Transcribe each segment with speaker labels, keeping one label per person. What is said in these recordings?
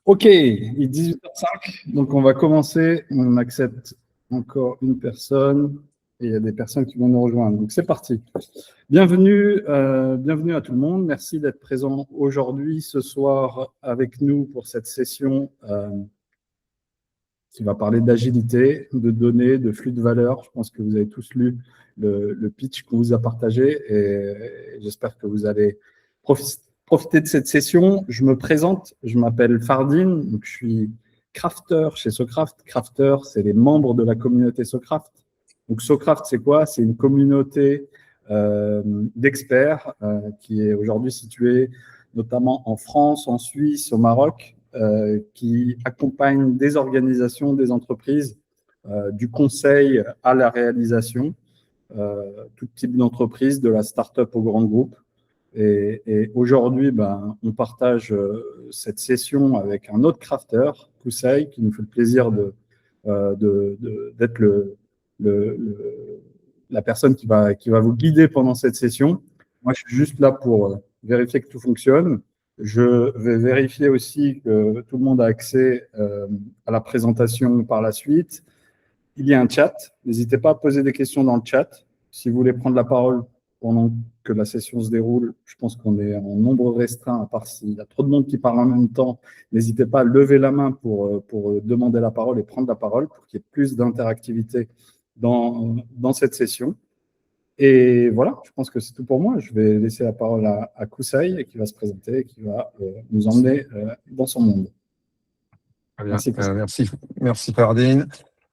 Speaker 1: Ok, il est 18h05, donc on va commencer. On accepte encore une personne et il y a des personnes qui vont nous rejoindre. Donc c'est parti. Bienvenue à tout le monde. Merci d'être présent aujourd'hui, ce soir, avec nous pour cette session qui va parler d'agilité, de données, de flux de valeur. Je pense que vous avez tous lu le pitch qu'on vous a partagé et j'espère que vous allez profiter de cette session. Je me présente, je m'appelle Fardine, donc je suis crafter chez Socraft. Crafter, c'est les membres de la communauté Socraft. Donc Socraft, c'est quoi? C'est une communauté d'experts qui est aujourd'hui située notamment en France, en Suisse, au Maroc, qui accompagne des organisations, des entreprises, du conseil à la réalisation, tout type d'entreprise, de la start-up au grand groupe. Et aujourd'hui, on partage cette session avec un autre crafter, Koussaï, qui nous fait le plaisir d'être la personne qui va vous guider pendant cette session. Moi, je suis juste là pour vérifier que tout fonctionne. Je vais vérifier aussi que tout le monde a accès à la présentation par la suite. Il y a un chat. N'hésitez pas à poser des questions dans le chat. Si vous voulez prendre la parole pendant que la session se déroule, je pense qu'on est en nombre restreint, à part s'il y a trop de monde qui parle en même temps. N'hésitez pas à lever la main pour demander la parole et prendre la parole pour qu'il y ait plus d'interactivité dans cette session. Et voilà, je pense que c'est tout pour moi. Je vais laisser la parole à Koussaï qui va se présenter et qui va nous emmener dans son monde.
Speaker 2: Merci, merci Fardine.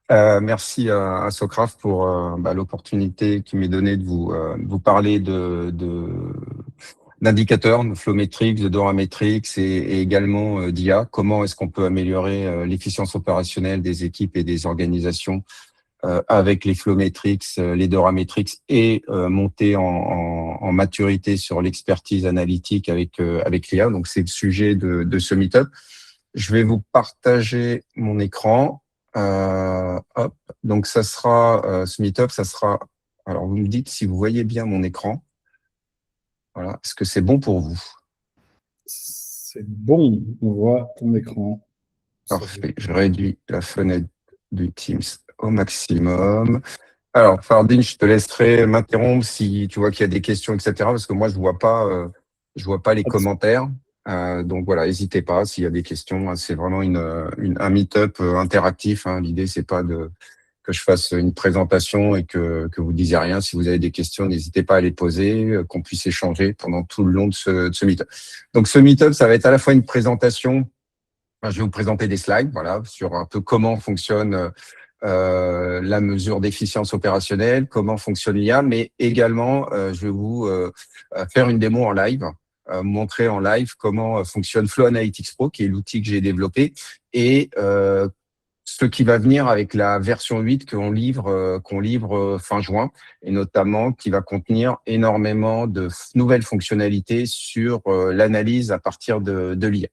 Speaker 2: Merci à Socraft pour l'opportunité qui m'est donnée de vous parler d'indicateurs, de Flowmetrics, de Dorametrics et également d'IA. Comment est-ce qu'on peut améliorer l'efficience opérationnelle des équipes et des organisations avec les Flowmetrics, les Dorametrics et monter en maturité sur l'expertise analytique avec l'IA. Donc, c'est le sujet de ce meet-up. Je vais vous partager mon écran. Donc, ça sera ce meet-up, ça sera. Alors, vous me dites si vous voyez bien mon écran. Voilà. Est-ce que c'est bon pour vous?
Speaker 1: C'est bon, on voit ton écran.
Speaker 2: Parfait. Je réduis la fenêtre du Teams au maximum. Alors, Fardine, je te laisserai m'interrompre si tu vois qu'il y a des questions, etc. Parce que moi, je vois pas les commentaires. Donc voilà, n'hésitez pas s'il y a des questions. C'est vraiment un meet-up interactif. L'idée, c'est pas que je fasse une présentation et que vous disiez rien. Si vous avez des questions, n'hésitez pas à les poser, qu'on puisse échanger pendant tout le long de ce meet-up. Donc, ce meet-up, ça va être à la fois une présentation. Je vais vous présenter des slides, voilà, sur un peu comment fonctionne la mesure d'efficience opérationnelle, comment fonctionne l'IA, mais également, je vais vous faire une démo en live, montrer en live comment fonctionne Flow Analytics Pro, qui est l'outil que j'ai développé, et ce qui va venir avec la version 8 qu'on livre fin juin, et notamment qui va contenir énormément de nouvelles fonctionnalités sur l'analyse à partir de l'IA.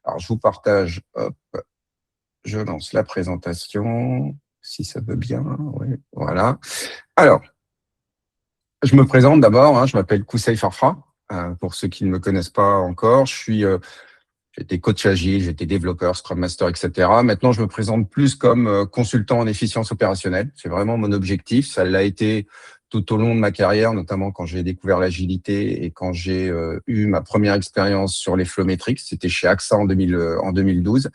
Speaker 2: Alors, je vous partage, hop, je lance la présentation, si ça veut bien, oui, voilà. Alors, je me présente d'abord, je m'appelle Koussaï Farfra, pour ceux qui ne me connaissent pas encore. J'étais coach agile, j'étais développeur, Scrum Master, etc. Maintenant, je me présente plus comme consultant en efficience opérationnelle. C'est vraiment mon objectif. Ça l'a été tout au long de ma carrière, notamment quand j'ai découvert l'agilité et quand j'ai eu ma première expérience sur les Flowmetrics. C'était chez AXA en 2012.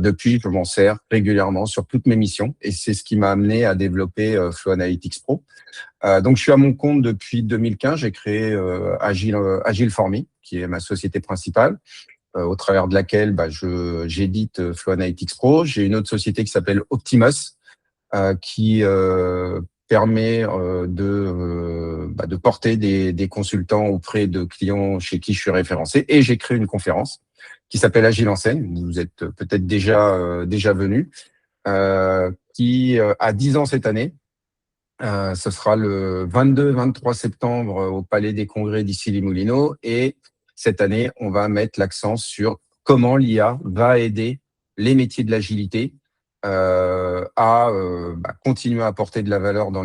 Speaker 2: Depuis, je m'en sers régulièrement sur toutes mes missions et c'est ce qui m'a amené à développer Flow Analytics Pro. Donc, je suis à mon compte depuis 2015. J'ai créé Agile for Me, qui est ma société principale, au travers de laquelle j'édite Flow Analytics Pro. J'ai une autre société qui s'appelle Optimus, qui permet de porter des consultants auprès de clients chez qui je suis référencé. Et j'ai créé une conférence qui s'appelle Agile en scène. Vous êtes peut-être déjà venu, qui a 10 ans cette année. Ce sera le 22-23 septembre au Palais des Congrès d'Issy-les-Moulineaux. Et cette année, on va mettre l'accent sur comment l'IA va aider les métiers de l'agilité continuer à apporter de la valeur dans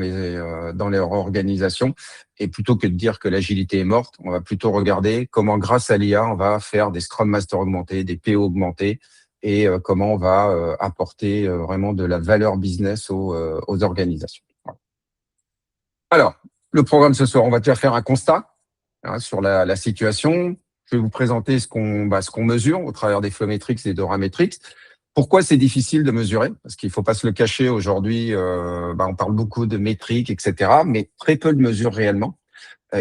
Speaker 2: leur organisation. Et plutôt que de dire que l'agilité est morte, on va plutôt regarder comment, grâce à l'IA, on va faire des Scrum Masters augmentés, des PO augmentés, et comment on va apporter vraiment de la valeur business aux organisations. Voilà. Alors, le programme ce soir, on va déjà faire un constat sur la situation. Je vais vous présenter ce qu'on mesure au travers des Flowmetrics et d'Orametrics. Pourquoi c'est difficile de mesurer? Parce qu'il ne faut pas se le cacher, aujourd'hui, on parle beaucoup de métriques, etc., mais très peu de mesures réellement.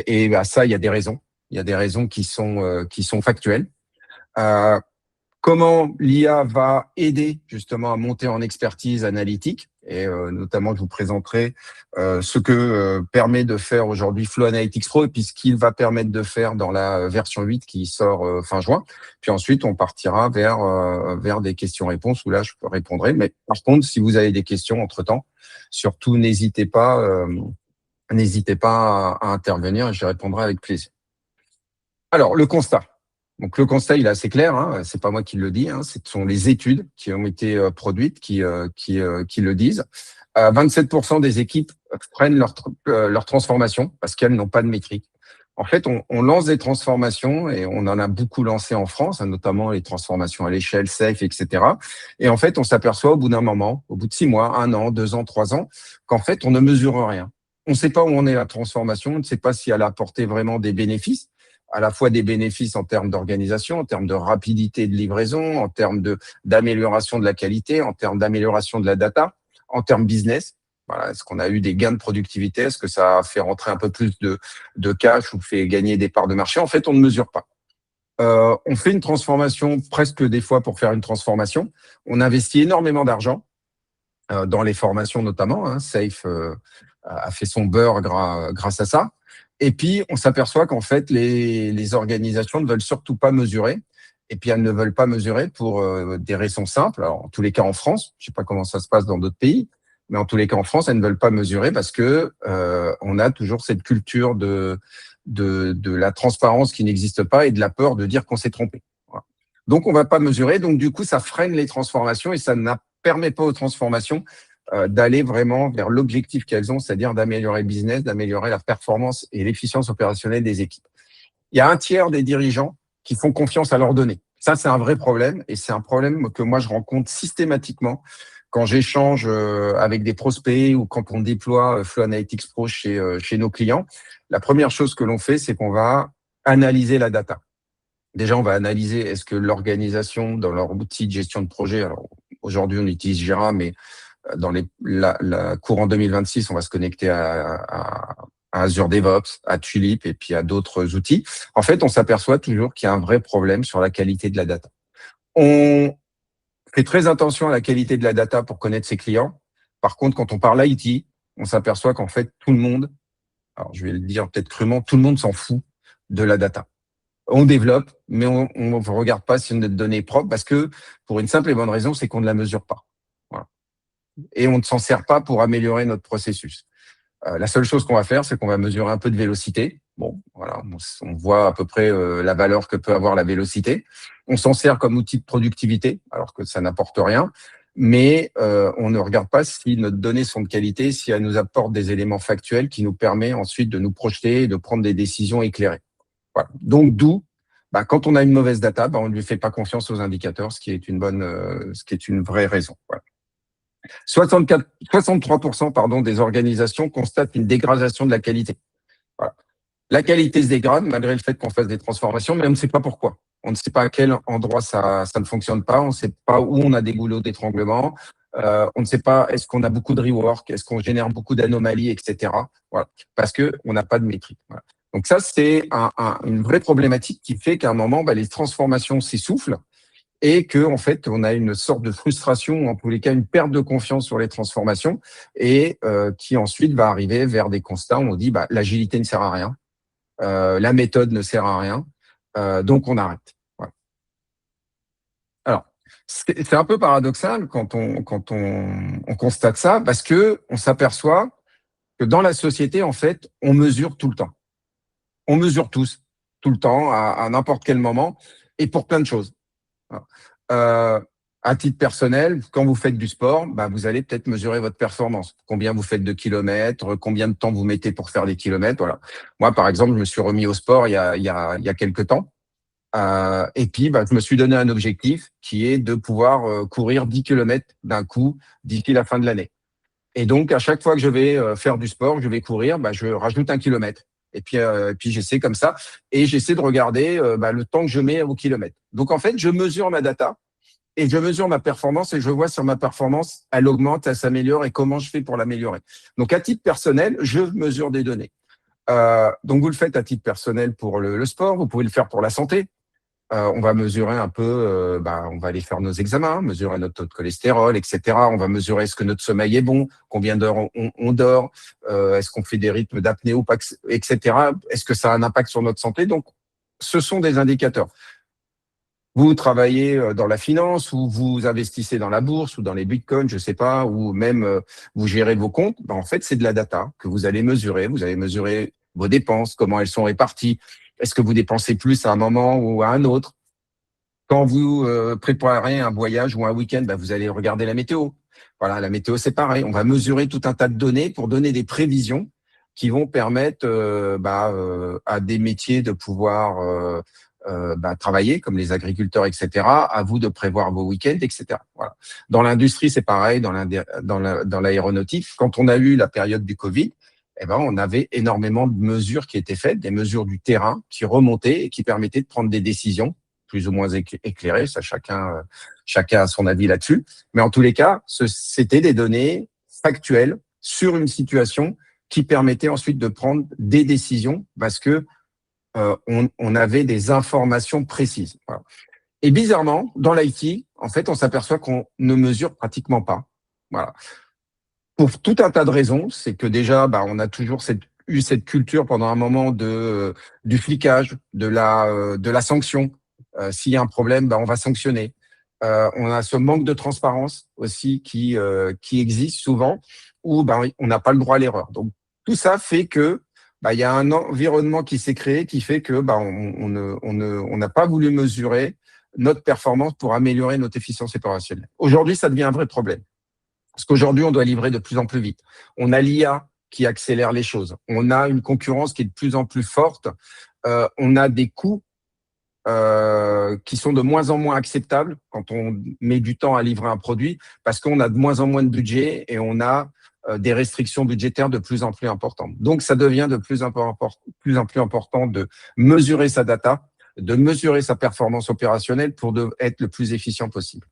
Speaker 2: Et ça, il y a des raisons. Il y a des raisons qui sont factuelles. Comment l'IA va aider justement à monter en expertise analytique, et notamment je vous présenterai ce que permet de faire aujourd'hui Flow Analytics Pro et puis ce qu'il va permettre de faire dans la version 8 qui sort fin juin. Puis ensuite on partira vers des questions-réponses où là je répondrai. Mais par contre, si vous avez des questions entre-temps, surtout n'hésitez pas à intervenir et je répondrai avec plaisir. Alors, le constat. Donc, le constat, il est assez clair. C'est pas moi qui le dis. Ce sont les études qui ont été produites qui le disent. 27% des équipes freinent leur transformation parce qu'elles n'ont pas de métrique. En fait, on lance des transformations et on en a beaucoup lancé en France, notamment les transformations à l'échelle, safe, etc. Et en fait, on s'aperçoit au bout d'un moment, au bout de 6 mois, 1 an, 2 ans, 3 ans, qu'en fait, on ne mesure rien. On ne sait pas où on est la transformation, on ne sait pas si elle a apporté vraiment des bénéfices, à la fois des bénéfices en termes d'organisation, en termes de rapidité de livraison, en termes d'amélioration de la qualité, en termes d'amélioration de la data, en termes business. Voilà, est-ce qu'on a eu des gains de productivité? Est-ce que ça a fait rentrer un peu plus de cash ou fait gagner des parts de marché? En fait, on ne mesure pas. On fait une transformation presque des fois pour faire une transformation. On investit énormément d'argent dans les formations notamment. Safe a fait son beurre grâce à ça. Et puis, on s'aperçoit qu'en fait, les organisations ne veulent surtout pas mesurer. Et puis, elles ne veulent pas mesurer pour des raisons simples. Alors, en tous les cas, en France, je ne sais pas comment ça se passe dans d'autres pays, mais en tous les cas, en France, elles ne veulent pas mesurer parce que on a toujours cette culture de la transparence qui n'existe pas et de la peur de dire qu'on s'est trompé. Voilà. Donc, on ne va pas mesurer. Donc, du coup, ça freine les transformations et ça ne permet pas aux transformations d'aller vraiment vers l'objectif qu'elles ont, c'est-à-dire d'améliorer le business, d'améliorer la performance et l'efficience opérationnelle des équipes. Il y a un tiers des dirigeants qui font confiance à leurs données. Ça, c'est un vrai problème et c'est un problème que moi, je rencontre systématiquement quand j'échange avec des prospects ou quand on déploie Flow Analytics Pro chez nos clients. La première chose que l'on fait, c'est qu'on va analyser la data. Déjà, on va analyser est-ce que l'organisation, dans leur outil de gestion de projet, alors aujourd'hui, on utilise Jira, mais dans la courant 2026, on va se connecter à Azure DevOps, à Tulip et puis à d'autres outils. En fait, on s'aperçoit toujours qu'il y a un vrai problème sur la qualité de la data. On fait très attention à la qualité de la data pour connaître ses clients. Par contre, quand on parle IT, on s'aperçoit qu'en fait, tout le monde, alors je vais le dire peut-être crûment, tout le monde s'en fout de la data. On développe, mais on ne regarde pas si notre donnée est propre parce que, pour une simple et bonne raison, c'est qu'on ne la mesure pas. Voilà. Et on ne s'en sert pas pour améliorer notre processus. La seule chose qu'on va faire, c'est qu'on va mesurer un peu de vélocité. Bon, voilà, on voit à peu près la valeur que peut avoir la vélocité. On s'en sert comme outil de productivité, alors que ça n'apporte rien. Mais on ne regarde pas si notre données sont de qualité, si elles nous apportent des éléments factuels qui nous permettent ensuite de nous projeter et de prendre des décisions éclairées. Voilà. Donc, d'où, quand on a une mauvaise data, on ne lui fait pas confiance aux indicateurs, ce qui est une vraie raison. Voilà. 63% des organisations constatent une dégradation de la qualité. Voilà. La qualité se dégrade malgré le fait qu'on fasse des transformations, mais on ne sait pas pourquoi. On ne sait pas à quel endroit ça ne fonctionne pas. On ne sait pas où on a des goulots d'étranglement. On ne sait pas est-ce qu'on a beaucoup de rework, est-ce qu'on génère beaucoup d'anomalies, etc. Voilà. Parce que on n'a pas de métrique. Voilà. Donc ça, c'est une vraie problématique qui fait qu'à un moment, les transformations s'essoufflent et que en fait, on a une sorte de frustration, ou en tous les cas, une perte de confiance sur les transformations et qui ensuite va arriver vers des constats où on dit l'agilité ne sert à rien, la méthode ne sert à rien, donc on arrête. Voilà. Alors, c'est un peu paradoxal quand on constate ça parce que on s'aperçoit que dans la société, en fait, on mesure tout le temps. On mesure tous, tout le temps, à n'importe quel moment, et pour plein de choses. À titre personnel, quand vous faites du sport, bah, vous allez peut-être mesurer votre performance. Combien vous faites de kilomètres, combien de temps vous mettez pour faire des kilomètres. Voilà. Moi, par exemple, je me suis remis au sport il y a quelques temps. Et puis, bah, je me suis donné un objectif qui est de pouvoir courir 10 kilomètres d'un coup d'ici la fin de l'année. Et donc, à chaque fois que je vais faire du sport, je vais courir, bah, je rajoute 1 kilomètre. Et puis j'essaie comme ça. Et j'essaie de regarder bah, le temps que je mets au kilomètre. Donc, en fait, je mesure ma data et je mesure ma performance et je vois sur ma performance, elle augmente, elle s'améliore et comment je fais pour l'améliorer. Donc, à titre personnel, je mesure des données. Donc, vous le faites à titre personnel pour le sport, vous pouvez le faire pour la santé. On va mesurer un peu, on va aller faire nos examens, mesurer notre taux de cholestérol, etc. On va mesurer est-ce que notre sommeil est bon, combien d'heures on dort, est-ce qu'on fait des rythmes d'apnée ou pas, etc. Est-ce que ça a un impact sur notre santé? Donc, ce sont des indicateurs. Vous travaillez dans la finance ou vous investissez dans la bourse ou dans les bitcoins, je sais pas, ou même vous gérez vos comptes. Ben, en fait, c'est de la data que vous allez mesurer. Vous allez mesurer vos dépenses, comment elles sont réparties. Est-ce que vous dépensez plus à un moment ou à un autre? Quand vous préparez un voyage ou un week-end, ben, vous allez regarder la météo. Voilà, la météo, c'est pareil. On va mesurer tout un tas de données pour donner des prévisions qui vont permettre à des métiers de pouvoir travailler, comme les agriculteurs, etc. À vous de prévoir vos week-ends, etc. Voilà. Dans l'industrie, c'est pareil. Dans l'aéronautique, quand on a eu la période du Covid, eh ben, on avait énormément de mesures qui étaient faites, des mesures du terrain qui remontaient et qui permettaient de prendre des décisions plus ou moins éclairées. Ça, chacun a son avis là-dessus. Mais en tous les cas, c'était des données factuelles sur une situation qui permettait ensuite de prendre des décisions parce que on avait des informations précises. Voilà. Et bizarrement, dans l'IT, en fait, on s'aperçoit qu'on ne mesure pratiquement pas. Voilà. Pour tout un tas de raisons, c'est que déjà, on a toujours eu cette culture pendant un moment du flicage, de la sanction. S'il y a un problème, on va sanctionner. On a ce manque de transparence aussi qui existe souvent, où on n'a pas le droit à l'erreur. Donc tout ça fait que il y a un environnement qui s'est créé qui fait que on n'a pas voulu mesurer notre performance pour améliorer notre efficience opérationnelle. Aujourd'hui, ça devient un vrai problème. Parce qu'aujourd'hui, on doit livrer de plus en plus vite. On a l'IA qui accélère les choses. On a une concurrence qui est de plus en plus forte. On a des coûts qui sont de moins en moins acceptables quand on met du temps à livrer un produit parce qu'on a de moins en moins de budget et on a des restrictions budgétaires de plus en plus importantes. Donc, ça devient de plus en plus important de mesurer sa data, de mesurer sa performance opérationnelle pour être le plus efficient possible.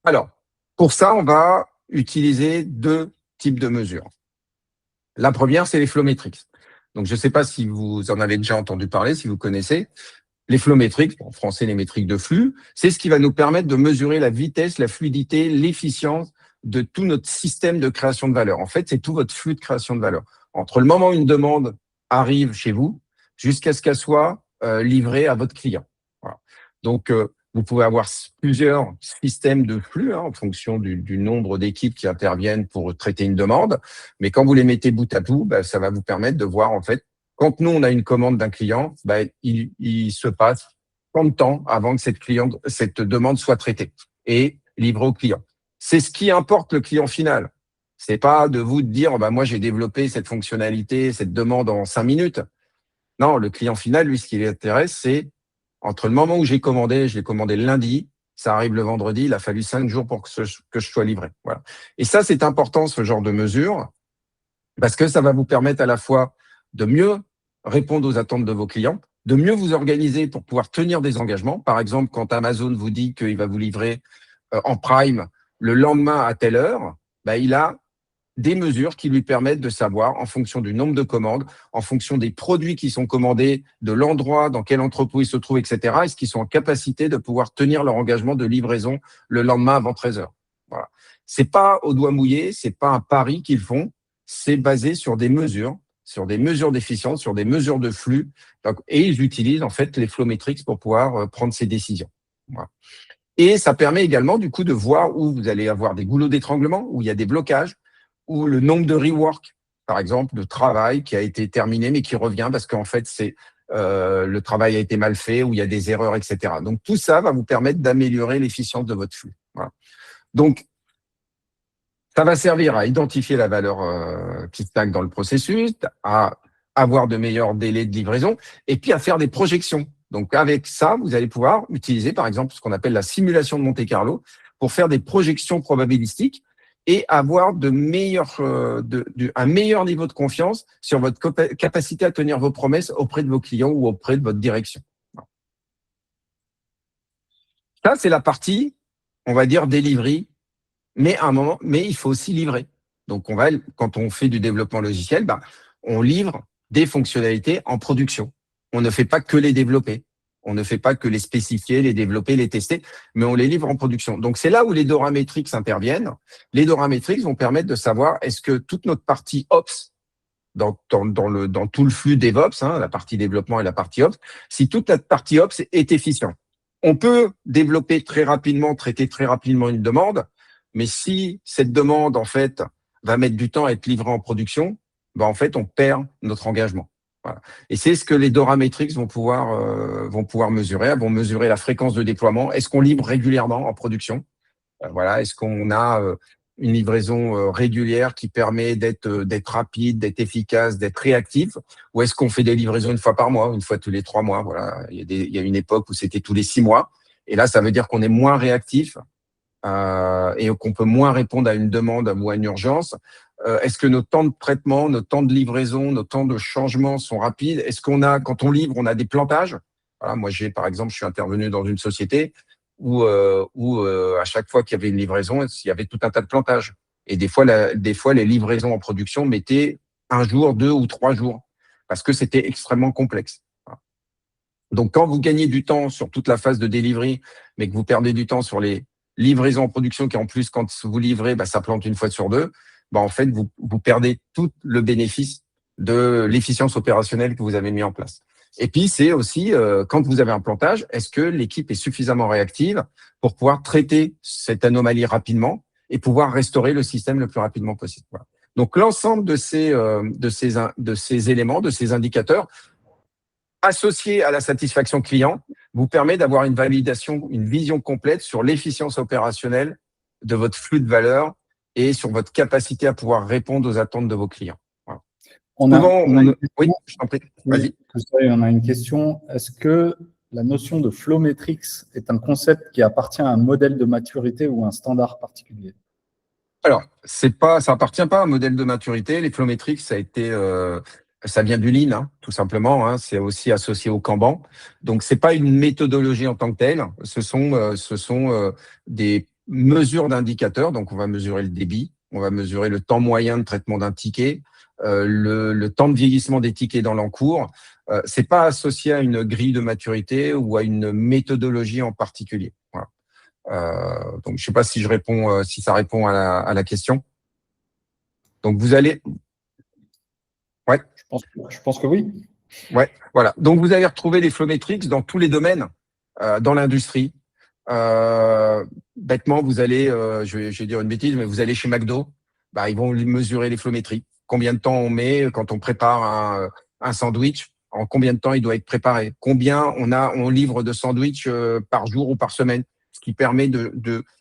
Speaker 2: Alors, pour ça, on va utiliser 2 types de mesures. La première, c'est les flow metrics. Donc, je ne sais pas si vous en avez déjà entendu parler, si vous connaissez. Les flow metrics, en français les métriques de flux, c'est ce qui va nous permettre de mesurer la vitesse, la fluidité, l'efficience de tout notre système de création de valeur. En fait, c'est tout votre flux de création de valeur. Entre le moment où une demande arrive chez vous, jusqu'à ce qu'elle soit livrée à votre client. Voilà. Donc, vous pouvez avoir plusieurs systèmes de flux en fonction du nombre d'équipes qui interviennent pour traiter une demande. Mais quand vous les mettez bout à bout, ça va vous permettre de voir en fait quand nous, on a une commande d'un client, il se passe tant de temps avant que cette demande soit traitée et livrée au client. C'est ce qui importe le client final. C'est pas de vous dire, moi, j'ai développé cette fonctionnalité, cette demande en 5 minutes. Non, le client final, lui, ce qui l'intéresse, c'est entre le moment où je l'ai commandé le lundi, ça arrive le vendredi, il a fallu 5 jours pour que je sois livré. Voilà. Et ça, c'est important, ce genre de mesure, parce que ça va vous permettre à la fois de mieux répondre aux attentes de vos clients, de mieux vous organiser pour pouvoir tenir des engagements. Par exemple, quand Amazon vous dit qu'il va vous livrer en prime le lendemain à telle heure, il a des mesures qui lui permettent de savoir, en fonction du nombre de commandes, en fonction des produits qui sont commandés, de l'endroit, dans quel entrepôt ils se trouvent, etc., est-ce qu'ils sont en capacité de pouvoir tenir leur engagement de livraison le lendemain avant 13 heures. Voilà. C'est pas au doigt mouillé, c'est pas un pari qu'ils font, c'est basé sur des mesures d'efficience, sur des mesures de flux. Donc, et ils utilisent en fait les flow metrics pour pouvoir prendre ces décisions. Voilà. Et ça permet également du coup de voir où vous allez avoir des goulots d'étranglement, où il y a des blocages, ou le nombre de rework, par exemple, de travail qui a été terminé mais qui revient parce qu'en fait c'est le travail a été mal fait ou il y a des erreurs, etc. Donc, tout ça va vous permettre d'améliorer l'efficience de votre flux. Voilà. Donc, ça va servir à identifier la valeur qui stagne dans le processus, à avoir de meilleurs délais de livraison et puis à faire des projections. Donc, avec ça, vous allez pouvoir utiliser, par exemple, ce qu'on appelle la simulation de Monte-Carlo pour faire des projections probabilistiques et avoir un meilleur niveau de confiance sur votre capacité à tenir vos promesses auprès de vos clients ou auprès de votre direction. Ça, c'est la partie, on va dire, delivery. Mais à un moment, il faut aussi livrer. Donc, quand on fait du développement logiciel, on livre des fonctionnalités en production. On ne fait pas que les développer. On ne fait pas que les spécifier, les développer, les tester, mais on les livre en production. Donc, c'est là où les Dora Metrics interviennent. Les Dora Metrics vont permettre de savoir est-ce que toute notre partie Ops, dans tout le flux DevOps, la partie développement et la partie Ops, si toute la partie Ops est efficiente. On peut développer très rapidement, traiter très rapidement une demande, mais si cette demande, en fait, va mettre du temps à être livrée en production, en fait, on perd notre engagement. Voilà. Et c'est ce que les Dora Metrics vont pouvoir mesurer. Elles vont mesurer la fréquence de déploiement. Est-ce qu'on livre régulièrement en production? Voilà. Est-ce qu'on a une livraison régulière qui permet d'être rapide, d'être efficace, d'être réactif? Ou est-ce qu'on fait des livraisons une fois par mois, une fois tous les 3 mois? Voilà. Il y a une époque où c'était tous les 6 mois. Et là, ça veut dire qu'on est moins réactif. Et qu'on peut moins répondre à une demande ou à une urgence. Est-ce que nos temps de traitement, nos temps de livraison, nos temps de changement sont rapides? Est-ce quand on livre, on a des plantages? Voilà, moi, par exemple, je suis intervenu dans une société où à chaque fois qu'il y avait une livraison, il y avait tout un tas de plantages. Et des fois, les livraisons en production mettaient 1 jour, 2 ou 3 jours parce que c'était extrêmement complexe. Voilà. Donc, quand vous gagnez du temps sur toute la phase de delivery, mais que vous perdez du temps sur les livraison en production qui en plus, quand vous livrez, ça plante une fois sur 2, en fait, vous perdez tout le bénéfice de l'efficience opérationnelle que vous avez mis en place. Et puis, c'est aussi, quand vous avez un plantage, est-ce que l'équipe est suffisamment réactive pour pouvoir traiter cette anomalie rapidement et pouvoir restaurer le système le plus rapidement possible. Voilà. Donc, l'ensemble de ces éléments, de ces indicateurs, associés à la satisfaction client, vous permet d'avoir une validation, une vision complète sur l'efficience opérationnelle de votre flux de valeur et sur votre capacité à pouvoir répondre aux attentes de vos clients. Voilà. Oui, je t'en prie. Vas-y.
Speaker 1: On a une question. Est-ce que la notion de flow metrics est un concept qui appartient à un modèle de maturité ou à un standard particulier?
Speaker 2: Alors, ça appartient pas à un modèle de maturité. Les flow metrics, ça vient du Lean, tout simplement. C'est aussi associé au Kanban. Donc, c'est pas une méthodologie en tant que telle. Ce sont des mesures d'indicateurs. Donc, on va mesurer le débit, on va mesurer le temps moyen de traitement d'un ticket, le temps de vieillissement des tickets dans l'encours. C'est pas associé à une grille de maturité ou à une méthodologie en particulier. Voilà. Donc, je sais pas si ça répond à la question. Donc, vous allez. Ouais.
Speaker 1: Je pense que oui.
Speaker 2: Ouais, voilà. Donc, vous allez retrouver les flow metrics dans tous les domaines, dans l'industrie. Bêtement, vous allez, je vais dire une bêtise, mais vous allez chez McDo, ils vont mesurer les flow metrics. Combien de temps on met quand on prépare un sandwich? En combien de temps il doit être préparé? Combien on livre de sandwichs par jour ou par semaine? Ce qui permet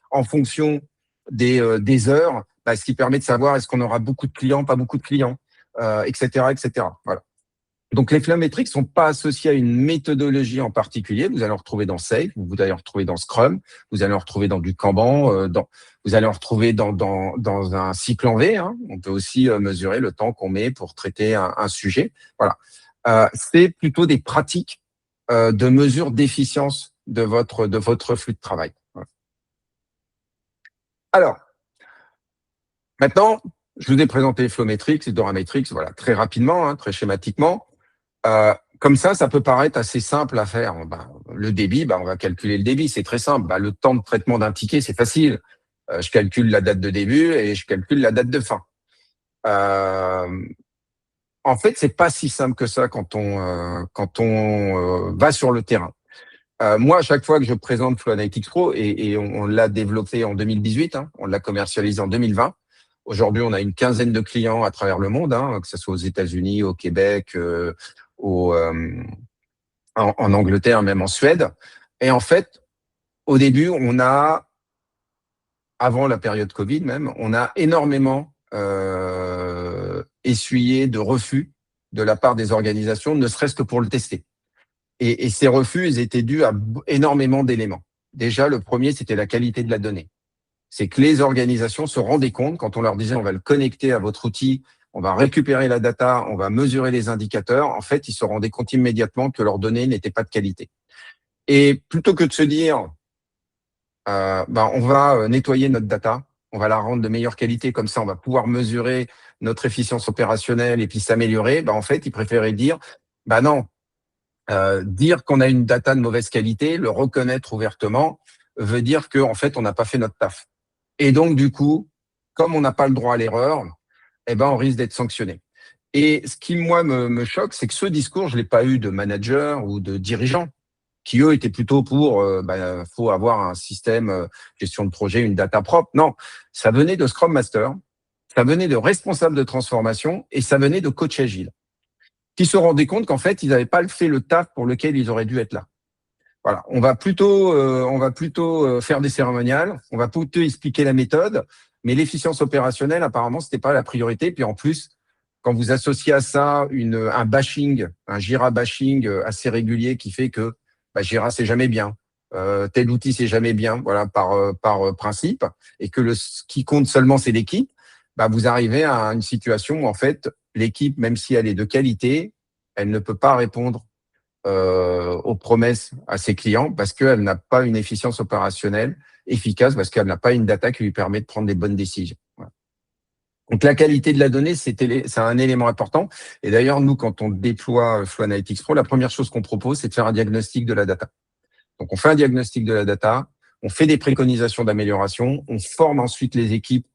Speaker 2: en fonction des heures, ce qui permet de savoir est-ce qu'on aura beaucoup de clients, pas beaucoup de clients, etc., etc. Voilà. Donc, les flow metrics ne sont pas associés à une méthodologie en particulier. Vous allez en retrouver dans Safe, vous allez en retrouver dans Scrum, vous allez en retrouver dans du Kanban, vous allez en retrouver dans un cycle en V. On peut aussi mesurer le temps qu'on met pour traiter un sujet. Voilà. C'est plutôt des pratiques de mesure d'efficience de votre flux de travail. Voilà. Alors, maintenant, je vous ai présenté les flow metrics et Dora Metrics, voilà, très rapidement, très schématiquement. Comme ça peut paraître assez simple à faire. Le débit, on va calculer le débit, c'est très simple. Le temps de traitement d'un ticket, c'est facile. Je calcule la date de début et je calcule la date de fin. En fait, c'est pas si simple que ça quand on va sur le terrain. Moi, à chaque fois que je présente Flow Analytics Pro, et on l'a développé en 2018, on l'a commercialisé en 2020. Aujourd'hui, on a une quinzaine de clients à travers le monde, que ce soit aux États-Unis, au Québec, en Angleterre, même en Suède. Et en fait, au début, avant la période Covid même, on a énormément essuyé de refus de la part des organisations, ne serait-ce que pour le tester. Et ces refus, ils étaient dus à énormément d'éléments. Déjà, le premier, c'était la qualité de la donnée. C'est que les organisations se rendaient compte, quand on leur disait on va le connecter à votre outil, on va récupérer la data, on va mesurer les indicateurs, en fait, ils se rendaient compte immédiatement que leurs données n'étaient pas de qualité. Et plutôt que de se dire on va nettoyer notre data, on va la rendre de meilleure qualité, comme ça on va pouvoir mesurer notre efficience opérationnelle et puis s'améliorer, en fait, ils préféraient dire non, dire qu'on a une data de mauvaise qualité, le reconnaître ouvertement, veut dire qu'en fait, on n'a pas fait notre taf. Et donc, du coup, comme on n'a pas le droit à l'erreur, on risque d'être sanctionné. Et ce qui, moi, me choque, c'est que ce discours, je l'ai pas eu de manager ou de dirigeants qui, eux, étaient plutôt pour faut avoir un système gestion de projet, une data propre. Non, ça venait de Scrum Master, ça venait de responsables de transformation et ça venait de coach agile qui se rendaient compte qu'en fait, ils n'avaient pas fait le taf pour lequel ils auraient dû être là. Voilà, on va plutôt faire des cérémoniales, on va plutôt expliquer la méthode, mais l'efficience opérationnelle, apparemment, c'était pas la priorité. Puis en plus, quand vous associez à ça un bashing, un Jira bashing assez régulier qui fait que Jira c'est jamais bien, tel outil c'est jamais bien, voilà par principe, et que ce qui compte seulement c'est l'équipe, vous arrivez à une situation où en fait l'équipe, même si elle est de qualité, elle ne peut pas répondre aux promesses à ses clients parce qu'elle n'a pas une efficience opérationnelle efficace, parce qu'elle n'a pas une data qui lui permet de prendre des bonnes décisions. Voilà. Donc la qualité de la donnée, c'est un élément important. Et d'ailleurs, nous, quand on déploie Flow Analytics Pro, la première chose qu'on propose, c'est de faire un diagnostic de la data. Donc on fait un diagnostic de la data, on fait des préconisations d'amélioration, on forme ensuite les équipes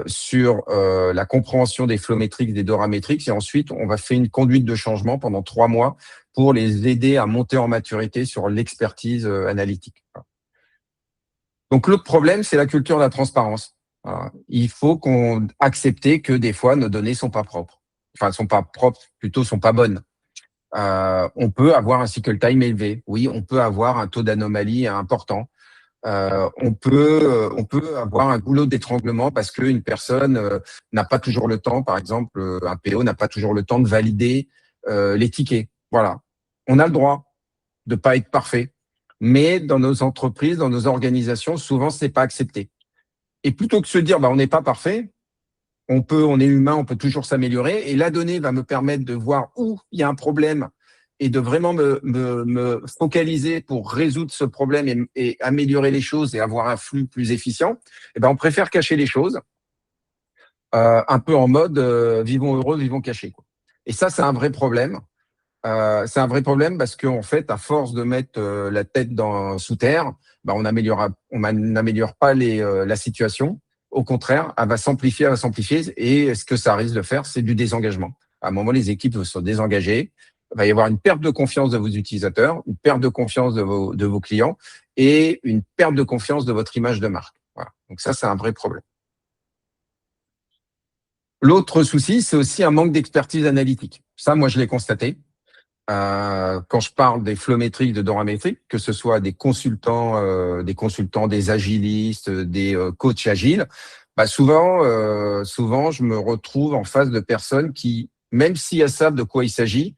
Speaker 2: sur la compréhension des flow metrics, des Dora metrics, et ensuite on va faire une conduite de changement pendant 3 mois pour les aider à monter en maturité sur l'expertise analytique. Donc l'autre problème, c'est la culture de la transparence. Voilà. Il faut qu'on accepte que des fois nos données sont pas propres. Enfin, sont pas propres, plutôt sont pas bonnes. On peut avoir un cycle time élevé. Oui, on peut avoir un taux d'anomalie important. On peut avoir un goulot d'étranglement parce qu'une personne n'a pas toujours le temps, par exemple, un PO n'a pas toujours le temps de valider les tickets. Voilà. On a le droit de pas être parfait, mais dans nos entreprises, dans nos organisations, souvent c'est pas accepté. Et plutôt que de se dire on n'est pas parfait, on est humain, on peut toujours s'améliorer, et la donnée va me permettre de voir où il y a un problème et de vraiment me focaliser pour résoudre ce problème et améliorer les choses et avoir un flux plus efficient. On préfère cacher les choses, un peu en mode vivons heureux, vivons cachés. Et ça, c'est un vrai problème. C'est un vrai problème parce qu'en fait, à force de mettre la tête sous terre, on n'améliore pas la situation. Au contraire, elle va s'amplifier. Et ce que ça risque de faire, c'est du désengagement. À un moment, les équipes vont se désengager. Il va y avoir une perte de confiance de vos utilisateurs, une perte de confiance de vos clients et une perte de confiance de votre image de marque. Voilà. Donc ça, c'est un vrai problème. L'autre souci, c'est aussi un manque d'expertise analytique. Ça, moi, je l'ai constaté. Quand je parle des flow metrics, de Dora metrics, que ce soit des consultants, des agilistes, des coachs agiles, souvent, je me retrouve en face de personnes qui, même si elles savent de quoi il s'agit,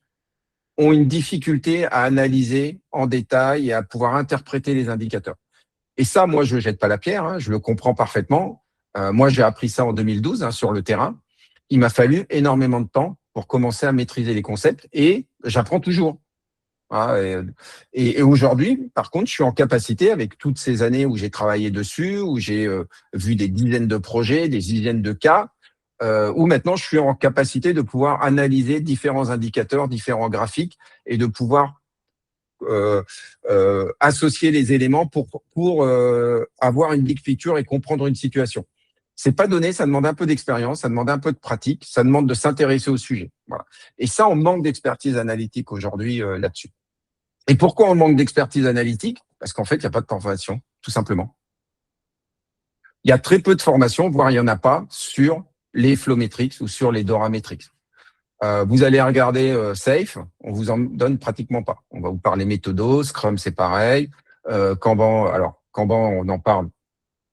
Speaker 2: ont une difficulté à analyser en détail et à pouvoir interpréter les indicateurs. Et ça, moi, je ne jette pas la pierre, je le comprends parfaitement. Moi, j'ai appris ça en 2012 sur le terrain. Il m'a fallu énormément de temps pour commencer à maîtriser les concepts et j'apprends toujours. Et aujourd'hui, par contre, je suis en capacité, avec toutes ces années où j'ai travaillé dessus, où j'ai vu des dizaines de projets, des dizaines de cas, où maintenant je suis en capacité de pouvoir analyser différents indicateurs, différents graphiques et de pouvoir associer les éléments pour avoir une big picture et comprendre une situation. C'est pas donné, ça demande un peu d'expérience, ça demande un peu de pratique, ça demande de s'intéresser au sujet. Voilà. Et ça, on manque d'expertise analytique aujourd'hui là-dessus. Et pourquoi on manque d'expertise analytique? Parce qu'en fait, il n'y a pas de formation, tout simplement. Il y a très peu de formations, voire il n'y en a pas, sur les flow metrics ou sur les Dora metrics. Vous allez regarder Safe, on vous en donne pratiquement pas. On va vous parler méthodo, Scrum c'est pareil, Kanban, alors Kanban on en parle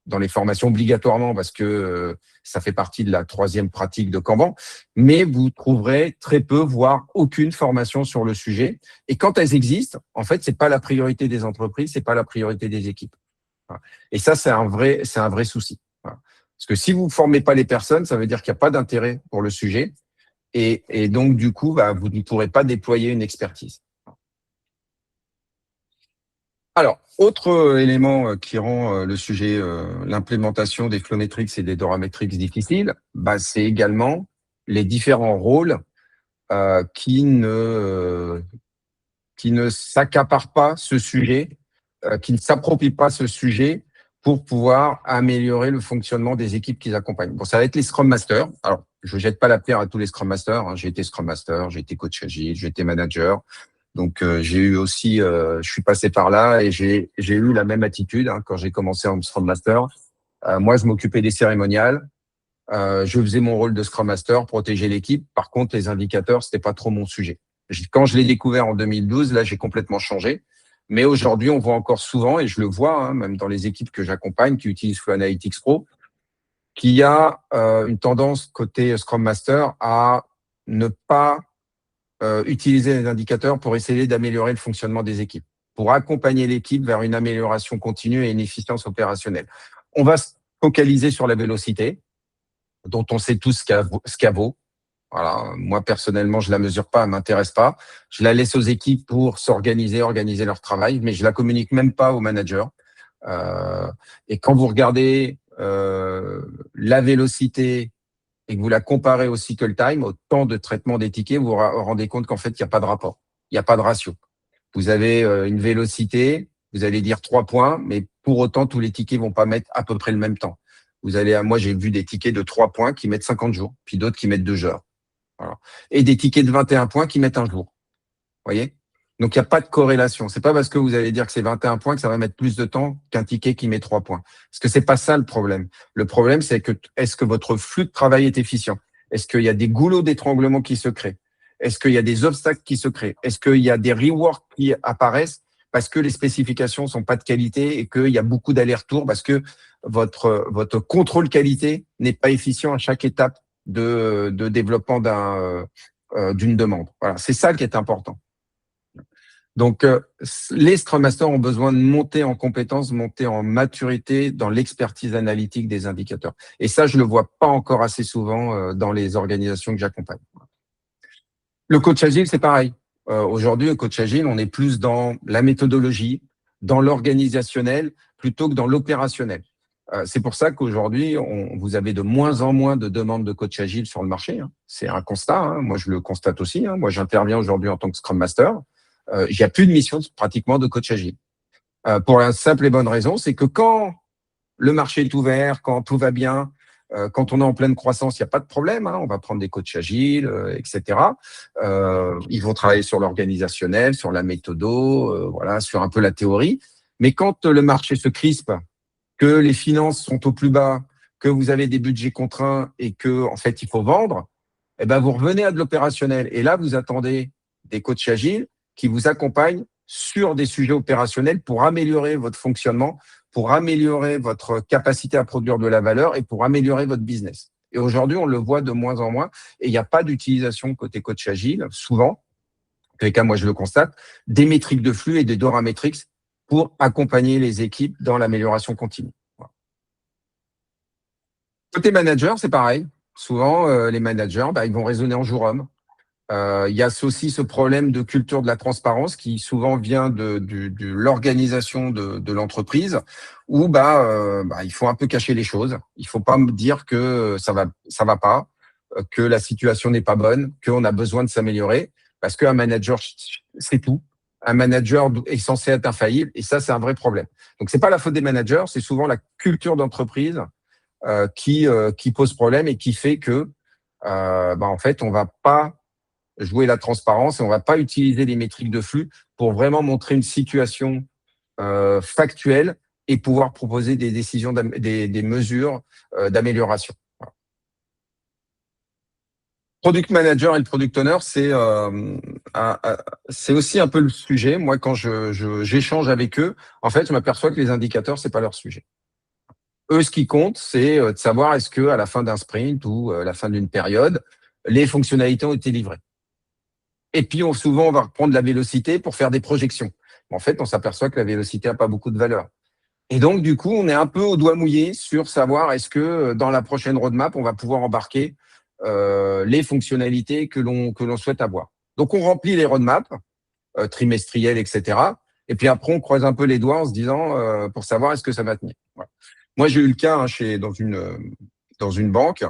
Speaker 2: dans les formations obligatoirement parce que ça fait partie de la 3e pratique de Kanban, mais vous trouverez très peu, voire aucune formation sur le sujet. Et quand elles existent, en fait, c'est pas la priorité des entreprises, c'est pas la priorité des équipes. Voilà. Et ça, c'est un vrai souci. Voilà. Parce que si vous formez pas les personnes, ça veut dire qu'il n'y a pas d'intérêt pour le sujet. Et donc, du coup, vous ne pourrez pas déployer une expertise. Alors, autre élément qui rend le sujet, l'implémentation des Flowmetrics et des Dorametrics difficile, c'est également les différents rôles qui ne s'accaparent pas ce sujet, qui ne s'approprient pas ce sujet pour pouvoir améliorer le fonctionnement des équipes qu'ils accompagnent. Bon, ça va être les Scrum Masters. Alors, je ne jette pas la pierre à tous les Scrum Masters. Hein. J'ai été Scrum Master, j'ai été coach agile, j'ai été manager. Donc, j'ai eu aussi, je suis passé par là et j'ai eu la même attitude quand j'ai commencé en Scrum Master. Moi, je m'occupais des cérémoniales. Je faisais mon rôle de Scrum Master, protéger l'équipe. Par contre, les indicateurs, c'était pas trop mon sujet. Quand je l'ai découvert en 2012, là, j'ai complètement changé. Mais aujourd'hui, on voit encore souvent, et je le vois, même dans les équipes que j'accompagne, qui utilisent Flow Analytics Pro, qu'il y a une tendance côté Scrum Master à ne pas utiliser les indicateurs pour essayer d'améliorer le fonctionnement des équipes, pour accompagner l'équipe vers une amélioration continue et une efficience opérationnelle. On va se focaliser sur la vélocité, dont on sait tous ce qu'elle vaut. Voilà. Moi, personnellement, je la mesure pas, elle m'intéresse pas. Je la laisse aux équipes pour s'organiser, organiser leur travail, mais je la communique même pas aux managers. Et quand vous regardez la vélocité et que vous la comparez au cycle time, au temps de traitement des tickets, vous vous rendez compte qu'en fait, il n'y a pas de rapport. Il n'y a pas de ratio. Vous avez une vélocité, vous allez dire 3 points, mais pour autant, tous les tickets vont pas mettre à peu près le même temps. Moi, j'ai vu des tickets de 3 points qui mettent 50 jours, puis d'autres qui mettent 2 heures. Voilà. Et des tickets de 21 points qui mettent 1 jour. Vous voyez? Donc, il n'y a pas de corrélation. C'est pas parce que vous allez dire que c'est 21 points que ça va mettre plus de temps qu'un ticket qui met 3 points. Parce que c'est pas ça le problème. Le problème, c'est que est-ce que votre flux de travail est efficient? Est-ce qu'il y a des goulots d'étranglement qui se créent? Est-ce qu'il y a des obstacles qui se créent? Est-ce qu'il y a des reworks qui apparaissent parce que les spécifications sont pas de qualité et qu'il y a beaucoup d'allers-retours parce que votre contrôle qualité n'est pas efficient à chaque étape de développement d'une demande. Voilà, c'est ça qui est important. Donc, les Scrum Masters ont besoin de monter en compétences, monter en maturité dans l'expertise analytique des indicateurs. Et ça, je le vois pas encore assez souvent dans les organisations que j'accompagne. Le coach agile, c'est pareil. Aujourd'hui, le coach agile, on est plus dans la méthodologie, dans l'organisationnel, plutôt que dans l'opérationnel. C'est pour ça qu'aujourd'hui, vous avez de moins en moins de demandes de coach agile sur le marché. C'est un constat. Moi, je le constate aussi. Moi, j'interviens aujourd'hui en tant que Scrum Master. Il n'y a plus de mission pratiquement de coach agile. Pour la simple et bonne raison, c'est que quand le marché est ouvert, quand tout va bien, quand on est en pleine croissance, il n'y a pas de problème. On va prendre des coachs agiles, etc. Ils vont travailler sur l'organisationnel, sur la méthodo, voilà, sur un peu la théorie. Mais quand le marché se crispe, que les finances sont au plus bas, que vous avez des budgets contraints et que en fait il faut vendre, eh ben vous revenez à de l'opérationnel. Et là, vous attendez des coachs agiles qui vous accompagnent sur des sujets opérationnels pour améliorer votre fonctionnement, pour améliorer votre capacité à produire de la valeur et pour améliorer votre business. Et aujourd'hui, on le voit de moins en moins et il n'y a pas d'utilisation côté coach agile, souvent, en tous les cas, moi je le constate, des métriques de flux et des Dorametrics pour accompagner les équipes dans l'amélioration continue. Voilà. Côté manager, c'est pareil. Souvent, les managers, ils vont raisonner en jour homme. Il y a aussi ce problème de culture de la transparence qui souvent vient de l'organisation de l'entreprise où il faut un peu cacher les choses. Il faut pas me dire que ça va pas, que la situation n'est pas bonne, qu'on a besoin de s'améliorer parce qu'un manager c'est tout. Un manager est censé être infaillible et ça c'est un vrai problème. Donc c'est pas la faute des managers, c'est souvent la culture d'entreprise qui pose problème et qui fait que en fait on va pas jouer la transparence et on va pas utiliser les métriques de flux pour vraiment montrer une situation factuelle et pouvoir proposer des décisions, des mesures d'amélioration. Product manager et le product owner, c'est aussi un peu le sujet. Moi, quand j'échange avec eux, en fait, je m'aperçois que les indicateurs, c'est pas leur sujet. Eux, ce qui compte, c'est de savoir est-ce que à la fin d'un sprint ou la fin d'une période, les fonctionnalités ont été livrées. Et puis, souvent, on va reprendre la vélocité pour faire des projections. En fait, on s'aperçoit que la vélocité n'a pas beaucoup de valeur. Et donc, du coup, on est un peu au doigt mouillé sur savoir est-ce que dans la prochaine roadmap, on va pouvoir embarquer les fonctionnalités que l'on souhaite avoir. Donc, on remplit les roadmaps trimestrielles, etc. Et puis après, on croise un peu les doigts en se disant pour savoir est-ce que ça va tenir. Voilà. Moi, j'ai eu le cas dans une banque.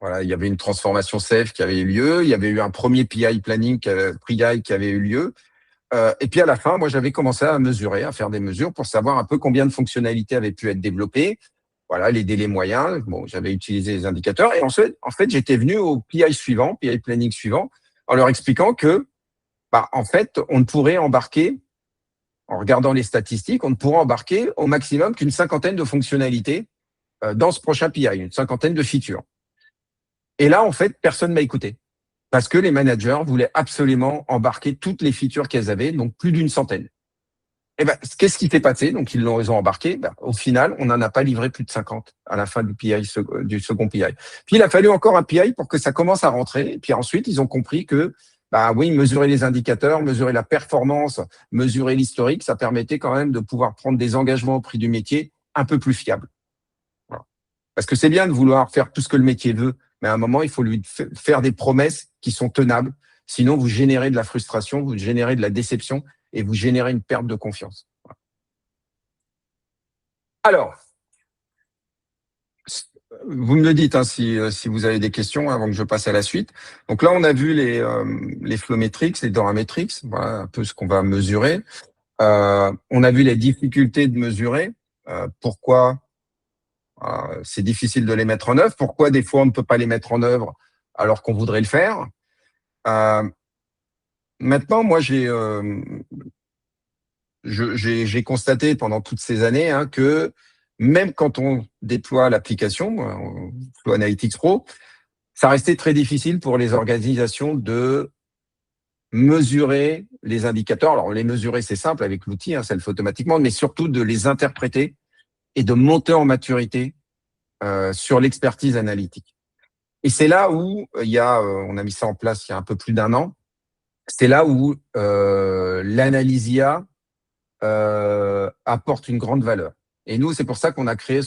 Speaker 2: Voilà, il y avait une transformation safe qui avait eu lieu. Il y avait eu un premier PI planning, PI qui avait eu lieu. Et puis à la fin, moi, j'avais commencé à mesurer, à faire des mesures pour savoir un peu combien de fonctionnalités avaient pu être développées. Voilà, les délais moyens. Bon, j'avais utilisé les indicateurs. Et ensuite, en fait, j'étais venu au PI suivant, PI planning suivant, en leur expliquant que, en fait, on ne pourrait embarquer, en regardant les statistiques, on ne pourrait embarquer au maximum qu'une cinquantaine de fonctionnalités dans ce prochain PI, une cinquantaine de features. Et là, en fait, personne m'a écouté. Parce que les managers voulaient absolument embarquer toutes les features qu'elles avaient, donc plus d'une centaine. Et qu'est-ce qui s'est passé? Donc, ils ont embarqué. Au final, on n'en a pas livré plus de 50 à la fin du second PI. Puis, il a fallu encore un PI pour que ça commence à rentrer. Et puis ensuite, ils ont compris que, oui, mesurer les indicateurs, mesurer la performance, mesurer l'historique, ça permettait quand même de pouvoir prendre des engagements au prix du métier un peu plus fiables. Voilà. Parce que c'est bien de vouloir faire tout ce que le métier veut, mais à un moment, il faut lui faire des promesses qui sont tenables. Sinon, vous générez de la frustration, vous générez de la déception et vous générez une perte de confiance. Alors, vous me le dites si vous avez des questions avant que je passe à la suite. Donc là, on a vu les flow metrics, les Dora metrics, voilà un peu ce qu'on va mesurer. On a vu les difficultés de mesurer. Pourquoi c'est difficile de les mettre en œuvre. Pourquoi des fois on ne peut pas les mettre en œuvre alors qu'on voudrait le faire. Maintenant, moi, j'ai constaté pendant toutes ces années que même quand on déploie l'application Flow Analytics Pro, ça restait très difficile pour les organisations de mesurer les indicateurs. Alors, les mesurer, c'est simple avec l'outil, ça le fait automatiquement, mais surtout de les interpréter et de monter en maturité sur l'expertise analytique. Et c'est là où on a mis ça en place il y a un peu plus d'un an. C'est là où l'analyse IA apporte une grande valeur. Et nous, c'est pour ça qu'on a créé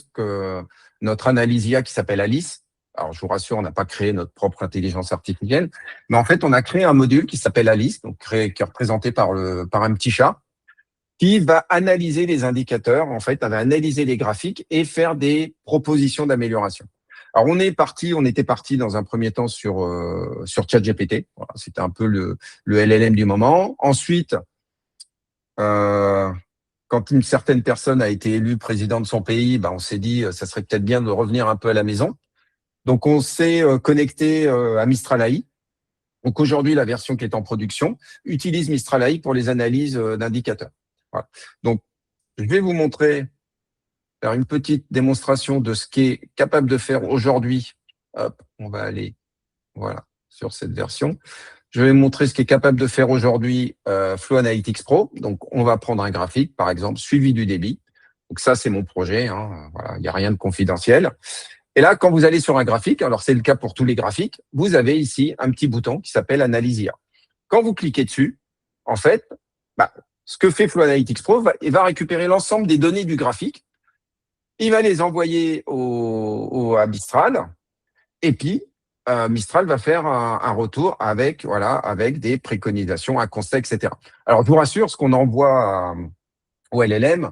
Speaker 2: notre analyse IA qui s'appelle Alice. Alors, je vous rassure, on n'a pas créé notre propre intelligence artificielle, mais en fait, on a créé un module qui s'appelle Alice, donc qui est représenté par un petit chat, qui va analyser les indicateurs, en fait, va analyser les graphiques et faire des propositions d'amélioration. Alors, on était parti dans un premier temps sur ChatGPT. Voilà, c'était un peu le LLM du moment. Ensuite, quand une certaine personne a été élue président de son pays, on s'est dit ça serait peut-être bien de revenir un peu à la maison. Donc, on s'est connecté à Mistral AI. Donc, aujourd'hui, la version qui est en production utilise Mistral AI pour les analyses d'indicateurs. Voilà. Donc, je vais vous montrer, faire une petite démonstration de ce qu'est capable de faire aujourd'hui. Hop, on va aller sur cette version. Je vais vous montrer ce qu'est capable de faire aujourd'hui Flow Analytics Pro. Donc, on va prendre un graphique, par exemple, suivi du débit. Donc, ça, c'est mon projet. Il n'y a rien de confidentiel. Et là, quand vous allez sur un graphique, alors c'est le cas pour tous les graphiques, vous avez ici un petit bouton qui s'appelle Analyse IA. Quand vous cliquez dessus, en fait, ce que fait Flow Analytics Pro, il va récupérer l'ensemble des données du graphique. Il va les envoyer à Mistral. Et puis, Mistral va faire un retour avec des préconisations, un constat, etc. Alors, je vous rassure, ce qu'on envoie au LLM,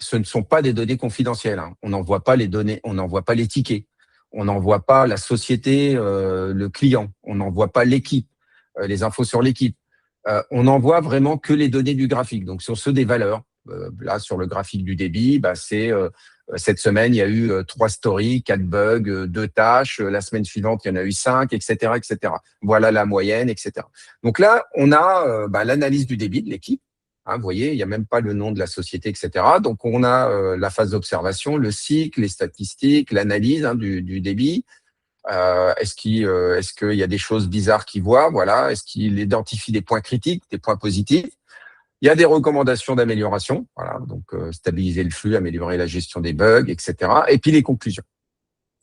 Speaker 2: ce ne sont pas des données confidentielles. On n'envoie pas les données, on n'envoie pas les tickets, on n'envoie pas la société, le client, on n'envoie pas l'équipe, les infos sur l'équipe. On n'envoie vraiment que les données du graphique, donc sur ceux des valeurs. Là, sur le graphique du débit, c'est cette semaine, il y a eu 3 stories, 4 bugs, 2 tâches. La semaine suivante, il y en a eu 5, etc., etc. Voilà la moyenne, etc. Donc là, on a l'analyse du débit de l'équipe. Vous voyez, il n'y a même pas le nom de la société, etc. Donc, on a la phase d'observation, le cycle, les statistiques, l'analyse du débit. Est-ce qu'il y a des choses bizarres qu'il voit? Voilà. Est-ce qu'il identifie des points critiques, des points positifs? Il y a des recommandations d'amélioration. Voilà. Donc, stabiliser le flux, améliorer la gestion des bugs, etc. Et puis les conclusions.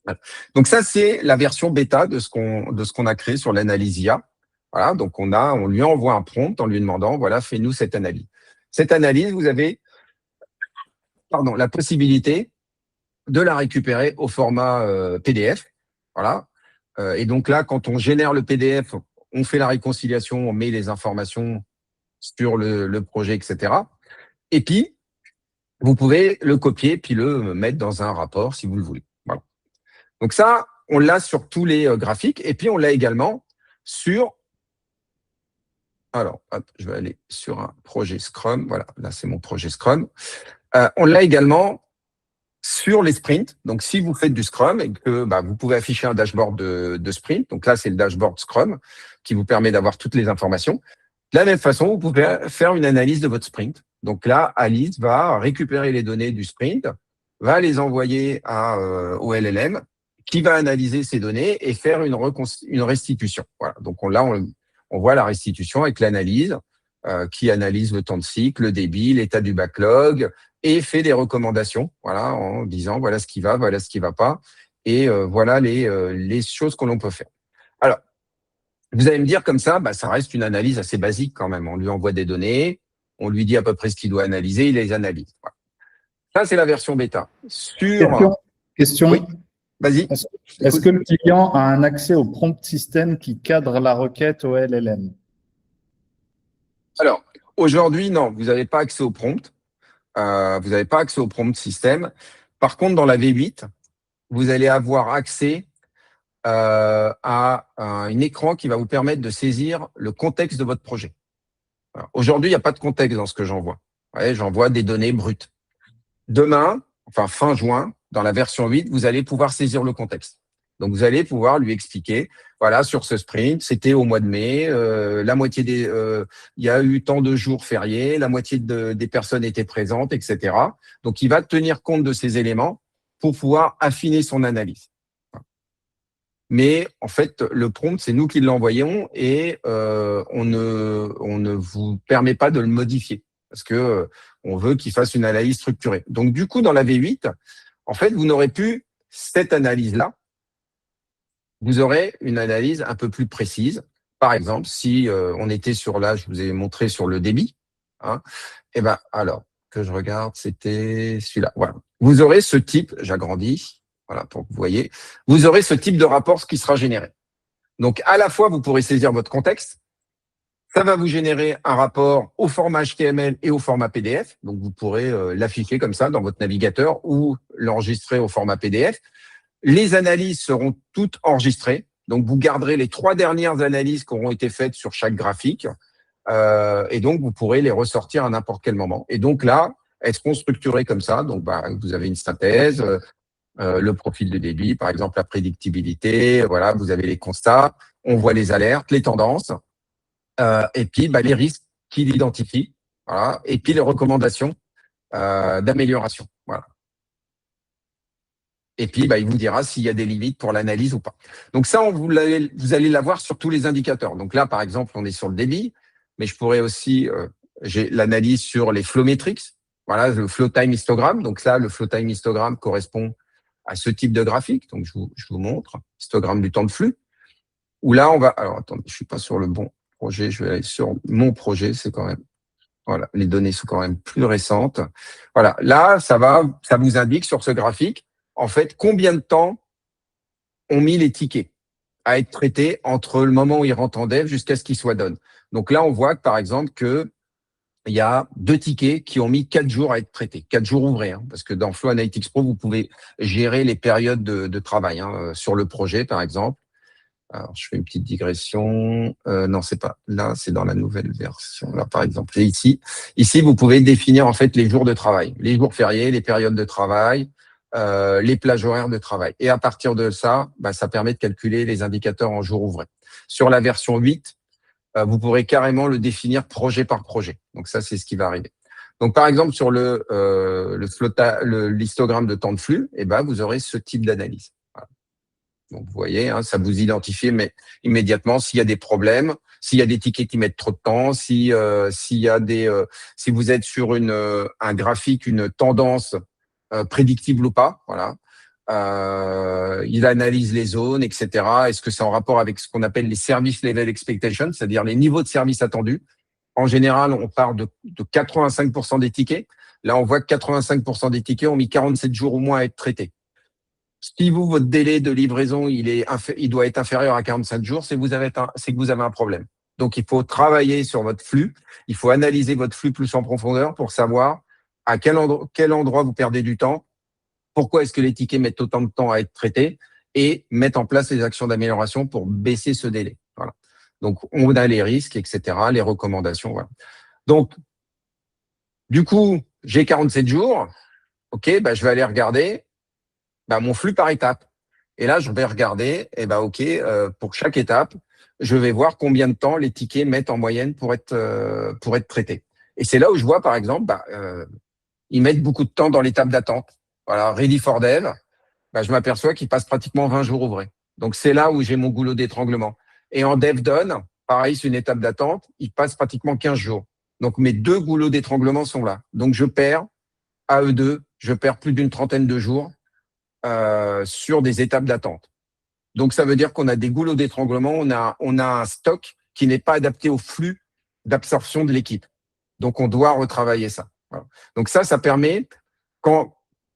Speaker 2: Voilà. Donc ça, c'est la version bêta de ce qu'on a créé sur l'analyse IA. Voilà. Donc on lui envoie un prompt en lui demandant, voilà, fais-nous cette analyse. Cette analyse, vous avez, la possibilité de la récupérer au format PDF. Voilà. Et donc là, quand on génère le PDF, on fait la réconciliation, on met les informations sur le projet, etc. Et puis, vous pouvez le copier puis le mettre dans un rapport si vous le voulez. Voilà. Donc ça, on l'a sur tous les graphiques. Et puis, on l'a également sur… Alors, hop, je vais aller sur un projet Scrum. Voilà, là, c'est mon projet Scrum. On l'a également sur les sprints. Donc, si vous faites du Scrum et que vous pouvez afficher un dashboard de sprint, donc là, c'est le dashboard Scrum qui vous permet d'avoir toutes les informations. De la même façon, vous pouvez faire une analyse de votre sprint. Donc là, Alice va récupérer les données du sprint, va les envoyer au LLM, qui va analyser ces données et faire une restitution. Voilà. Donc on voit la restitution avec l'analyse, qui analyse le temps de cycle, le débit, l'état du backlog, et fait des recommandations, voilà, en disant voilà ce qui va pas, et voilà les choses que l'on peut faire. Alors, vous allez me dire comme ça, ça reste une analyse assez basique quand même. On lui envoie des données, on lui dit à peu près ce qu'il doit analyser, il les analyse. Voilà. Ça, c'est la version bêta.
Speaker 1: Question.
Speaker 2: Oui, vas-y.
Speaker 1: Est-ce que le client a un accès au prompt system qui cadre la requête au LLM?
Speaker 2: Alors, aujourd'hui, non, vous n'avez pas accès au prompt. Vous n'avez pas accès au prompt system. Par contre, dans la V8, vous allez avoir accès à un écran qui va vous permettre de saisir le contexte de votre projet. Aujourd'hui, il n'y a pas de contexte dans ce que j'envoie. J'envoie des données brutes. Demain, enfin fin juin, dans la version 8, vous allez pouvoir saisir le contexte. Donc, vous allez pouvoir lui expliquer, voilà, sur ce sprint, c'était au mois de mai, la moitié il y a eu tant de jours fériés, la moitié des personnes étaient présentes, etc. Donc, il va tenir compte de ces éléments pour pouvoir affiner son analyse. Mais en fait, le prompt, c'est nous qui l'envoyons et on ne vous permet pas de le modifier parce que on veut qu'il fasse une analyse structurée. Donc, du coup, dans la V8, en fait, vous n'aurez plus cette analyse-là. Vous aurez une analyse un peu plus précise. Par exemple, si on était sur là, je vous ai montré sur le débit. Alors, que je regarde, c'était celui-là. Voilà. Vous aurez ce type, j'agrandis, voilà, pour que vous voyez, vous aurez ce type de rapport qui sera généré. Donc, à la fois, vous pourrez saisir votre contexte. Ça va vous générer un rapport au format HTML et au format PDF. Donc, vous pourrez l'afficher comme ça dans votre navigateur ou l'enregistrer au format PDF. Les analyses seront toutes enregistrées. Donc, vous garderez les 3 dernières analyses qui auront été faites sur chaque graphique. Et donc, vous pourrez les ressortir à n'importe quel moment. Et donc là, elles seront structurées comme ça. Donc, vous avez une synthèse, le profil de débit, par exemple, la prédictibilité. Voilà, vous avez les constats. On voit les alertes, les tendances. Et puis, les risques qu'il identifie. Voilà. Et puis, les recommandations d'amélioration. Voilà. Et puis, il vous dira s'il y a des limites pour l'analyse ou pas. Donc ça, vous allez l'avoir sur tous les indicateurs. Donc là, par exemple, on est sur le débit, mais je pourrais aussi, j'ai l'analyse sur les flow metrics. Voilà, le flow time histogramme. Donc là, le flow time histogramme correspond à ce type de graphique. Donc je vous montre, histogramme du temps de flux. Où là, on va, alors attendez, je suis pas sur le bon projet, je vais aller sur mon projet, c'est quand même, voilà, les données sont quand même plus récentes. Voilà, là, ça vous indique sur ce graphique, en fait, combien de temps ont mis les tickets à être traités entre le moment où ils rentrent en dev jusqu'à ce qu'ils soient done. Donc là, on voit que, par exemple, il y a 2 tickets qui ont mis 4 jours à être traités, 4 jours ouvrés, parce que dans Flow Analytics Pro, vous pouvez gérer les périodes de travail sur le projet, par exemple. Alors, je fais une petite digression. Non, c'est pas là, c'est dans la nouvelle version. Là, par exemple, et ici, vous pouvez définir en fait les jours de travail, les jours fériés, les périodes de travail, les plages horaires de travail. Et à partir de ça, ça permet de calculer les indicateurs en jours ouvrés. Sur la version 8, vous pourrez carrément le définir projet par projet. Donc ça, c'est ce qui va arriver. Donc par exemple, sur l'histogramme de temps de flux, vous aurez ce type d'analyse. Voilà. Donc, vous voyez, hein, ça vous identifie mais immédiatement s'il y a des problèmes, s'il y a des tickets qui mettent trop de temps, s'il y a si vous êtes sur un graphique, une tendance prédictible ou pas, voilà. Il analyse les zones, etc. Est-ce que c'est en rapport avec ce qu'on appelle les service level expectations, c'est-à-dire les niveaux de service attendus? En général, on part de 85% des tickets. Là, on voit que 85% des tickets ont mis 47 jours au moins à être traités. Si votre délai de livraison, il doit être inférieur à 45 jours, c'est que vous avez un problème. Donc, il faut travailler sur votre flux. Il faut analyser votre flux plus en profondeur pour savoir à quel endroit vous perdez du temps, pourquoi est-ce que les tickets mettent autant de temps à être traités et mettre en place les actions d'amélioration pour baisser ce délai. Voilà. Donc, on a les risques, etc., les recommandations. Voilà. Donc, du coup, j'ai 47 jours. OK, je vais aller regarder mon flux par étape. Et là, je vais regarder, OK, pour chaque étape, je vais voir combien de temps les tickets mettent en moyenne pour être traités. Et c'est là où je vois, par exemple, ils mettent beaucoup de temps dans l'étape d'attente. Voilà, Ready for Dev, je m'aperçois qu'ils passent pratiquement 20 jours ouvrés. Donc, c'est là où j'ai mon goulot d'étranglement. Et en Dev Done, pareil, c'est une étape d'attente, ils passent pratiquement 15 jours. Donc, mes deux goulots d'étranglement sont là. Donc, je perds, à eux deux, je perds plus d'une trentaine de jours sur des étapes d'attente. Donc, ça veut dire qu'on a des goulots d'étranglement, on a un stock qui n'est pas adapté au flux d'absorption de l'équipe. Donc, on doit retravailler ça. Voilà. Donc, ça permet,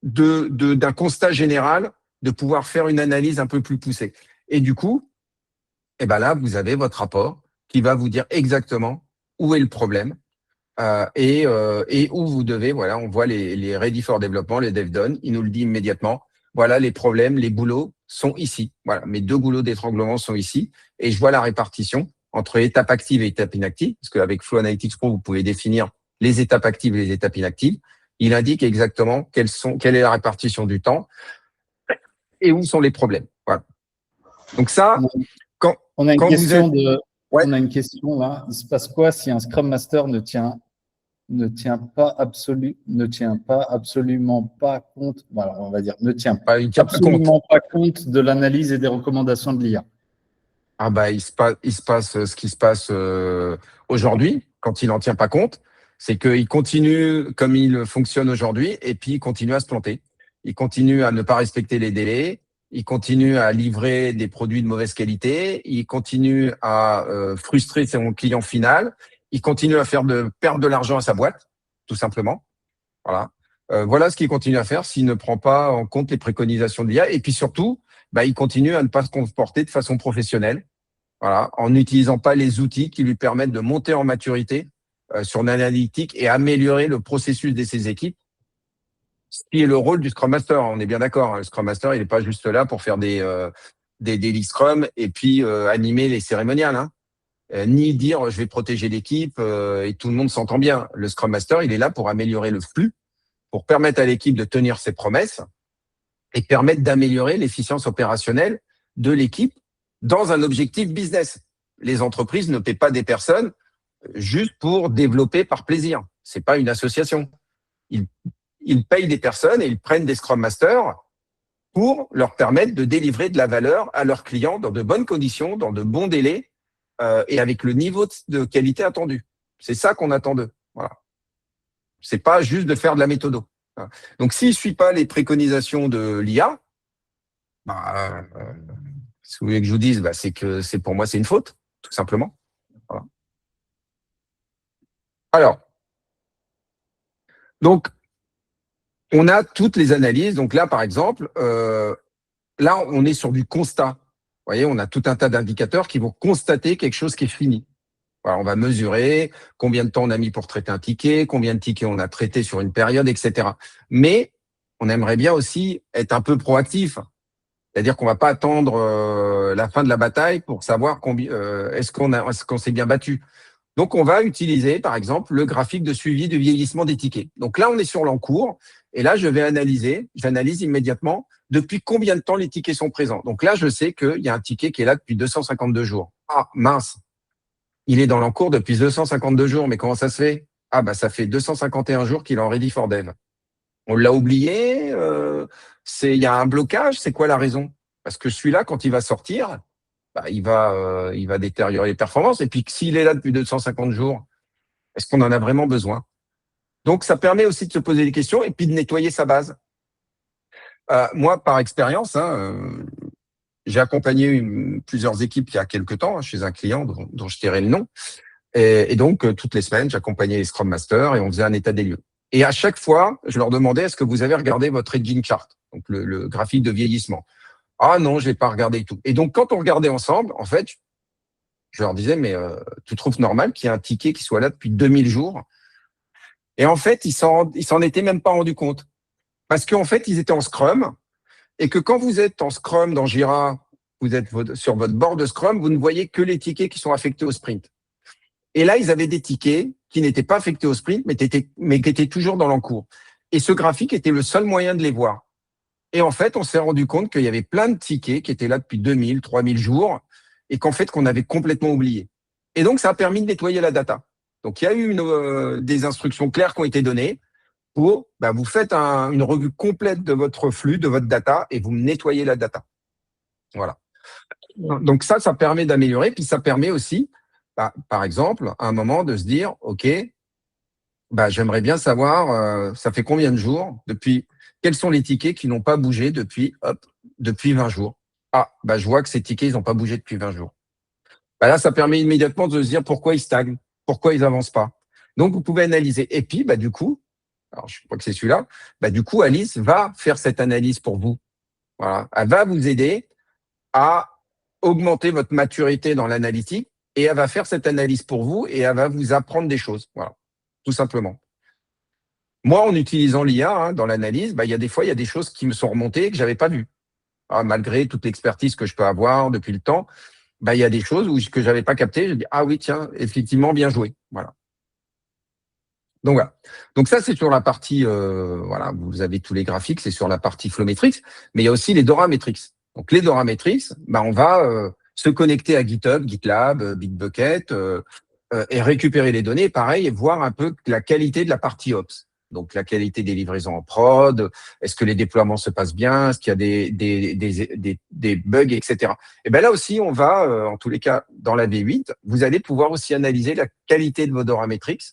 Speaker 2: d'un constat général, de pouvoir faire une analyse un peu plus poussée. Et du coup, là, vous avez votre rapport qui va vous dire exactement où est le problème et où vous devez, voilà, on voit les ready for development, les dev done, il nous le dit immédiatement. Voilà, les problèmes, les goulots sont ici. Voilà, mes deux goulots d'étranglement sont ici. Et je vois la répartition entre étapes actives et étapes inactives, parce qu'avec Flow Analytics Pro, vous pouvez définir les étapes actives et les étapes inactives. Il indique exactement quelle est la répartition du temps et où sont les problèmes. Voilà. Donc ça,
Speaker 1: on a une question là. Il se passe quoi si un Scrum Master ne tient absolument pas compte, voilà, on va dire, ne tient absolument pas compte de l'analyse et des recommandations de l'IA?
Speaker 2: Il se passe ce qui se passe aujourd'hui, quand il n'en tient pas compte, c'est qu'il continue comme il fonctionne aujourd'hui et puis il continue à se planter. Il continue à ne pas respecter les délais, il continue à livrer des produits de mauvaise qualité, il continue à frustrer son client final, il continue à perdre de l'argent à sa boîte, tout simplement. Voilà. Voilà ce qu'il continue à faire s'il ne prend pas en compte les préconisations de l'IA. Et puis surtout, il continue à ne pas se comporter de façon professionnelle, voilà, en n'utilisant pas les outils qui lui permettent de monter en maturité sur l'analytique et améliorer le processus de ses équipes. Ce qui est le rôle du Scrum Master, on est bien d'accord. Le Scrum Master, il n'est pas juste là pour faire des daily Scrum et puis animer les cérémoniales, hein. Ni dire je vais protéger l'équipe et tout le monde s'entend bien. Le Scrum Master, il est là pour améliorer le flux, pour permettre à l'équipe de tenir ses promesses et permettre d'améliorer l'efficience opérationnelle de l'équipe dans un objectif business. Les entreprises ne paient pas des personnes juste pour développer par plaisir. C'est pas une association. Ils payent des personnes et ils prennent des Scrum Masters pour leur permettre de délivrer de la valeur à leurs clients dans de bonnes conditions, dans de bons délais et avec le niveau de qualité attendu. C'est ça qu'on attend d'eux. Voilà. C'est pas juste de faire de la méthodo. Donc, s'il ne suit pas les préconisations de l'IA, si vous voulez que je vous dise, c'est que pour moi, c'est une faute, tout simplement. Voilà. Alors, donc, on a toutes les analyses. Donc là, par exemple, là, on est sur du constat. Vous voyez, on a tout un tas d'indicateurs qui vont constater quelque chose qui est fini. Voilà, on va mesurer combien de temps on a mis pour traiter un ticket, combien de tickets on a traité sur une période, etc. Mais on aimerait bien aussi être un peu proactif. C'est-à-dire qu'on ne va pas attendre la fin de la bataille pour savoir est-ce qu'on s'est bien battu. Donc, on va utiliser, par exemple, le graphique de suivi du vieillissement des tickets. Donc là, on est sur l'encours. Et là, j'analyse immédiatement depuis combien de temps les tickets sont présents. Donc là, je sais qu'il y a un ticket qui est là depuis 252 jours. Ah, mince, il est dans l'encours depuis 252 jours. Mais comment ça se fait? Ça fait 251 jours qu'il est en ready for dev. On l'a oublié, il y a un blocage, c'est quoi la raison? Parce que celui-là, quand il va sortir, il va détériorer les performances. Et puis, s'il est là depuis 250 jours, est-ce qu'on en a vraiment besoin? Donc, ça permet aussi de se poser des questions et puis de nettoyer sa base. Moi, par expérience, j'ai accompagné plusieurs équipes il y a quelques temps chez un client dont je tairai le nom. Et donc, toutes les semaines, j'accompagnais les Scrum Masters et on faisait un état des lieux. Et à chaque fois, je leur demandais, est-ce que vous avez regardé votre aging chart, donc le graphique de vieillissement? Ah non, je l'ai pas regardé et tout. Et donc, quand on regardait ensemble, en fait, je leur disais, mais tu trouves normal qu'il y ait un ticket qui soit là depuis 2000 jours? Et en fait, ils s'en étaient même pas rendus compte. Parce qu'en fait, ils étaient en Scrum et que quand vous êtes en Scrum dans Jira, vous êtes sur votre board de Scrum, vous ne voyez que les tickets qui sont affectés au sprint. Et là, ils avaient des tickets qui n'étaient pas affectés au sprint, mais qui étaient toujours dans l'encours. Et ce graphique était le seul moyen de les voir. Et en fait, on s'est rendu compte qu'il y avait plein de tickets qui étaient là depuis 2000, 3000 jours et qu'en fait, qu'on avait complètement oublié. Et donc, ça a permis de nettoyer la data. Donc, il y a eu des instructions claires qui ont été données pour, vous faites une revue complète de votre flux, de votre data et vous nettoyez la data. Voilà. Donc, ça permet d'améliorer. Puis, ça permet aussi, par exemple, à un moment de se dire, OK, j'aimerais bien savoir, ça fait combien de jours quels sont les tickets qui n'ont pas bougé depuis 20 jours. Je vois que ces tickets, ils n'ont pas bougé depuis 20 jours. Là, ça permet immédiatement de se dire pourquoi ils stagnent, pourquoi ils avancent pas. Donc, vous pouvez analyser. Et puis, du coup, alors je crois que c'est celui-là, du coup, Alice va faire cette analyse pour vous. Voilà. Elle va vous aider à augmenter votre maturité dans l'analytique et elle va faire cette analyse pour vous et elle va vous apprendre des choses. Voilà. Tout simplement. Moi, en utilisant l'IA dans l'analyse, il y a des fois, il y a des choses qui me sont remontées que j'avais pas vues. Malgré toute l'expertise que je peux avoir depuis le temps, il y a des choses que j'avais pas captées. Je dis oui, tiens, effectivement, bien joué. Voilà. Donc voilà. Donc ça, c'est sur la partie, vous avez tous les graphiques, c'est sur la partie Flowmetrics, mais il y a aussi les Dora Metrics. Donc les Dora Metrics, on va se connecter à GitHub, GitLab, Bitbucket et récupérer les données, pareil, et voir un peu la qualité de la partie Ops. Donc la qualité des livraisons en prod, est-ce que les déploiements se passent bien, est-ce qu'il y a des bugs, etc. Et là aussi, on va, en tous les cas, dans la V8, vous allez pouvoir aussi analyser la qualité de vos Dora Metrics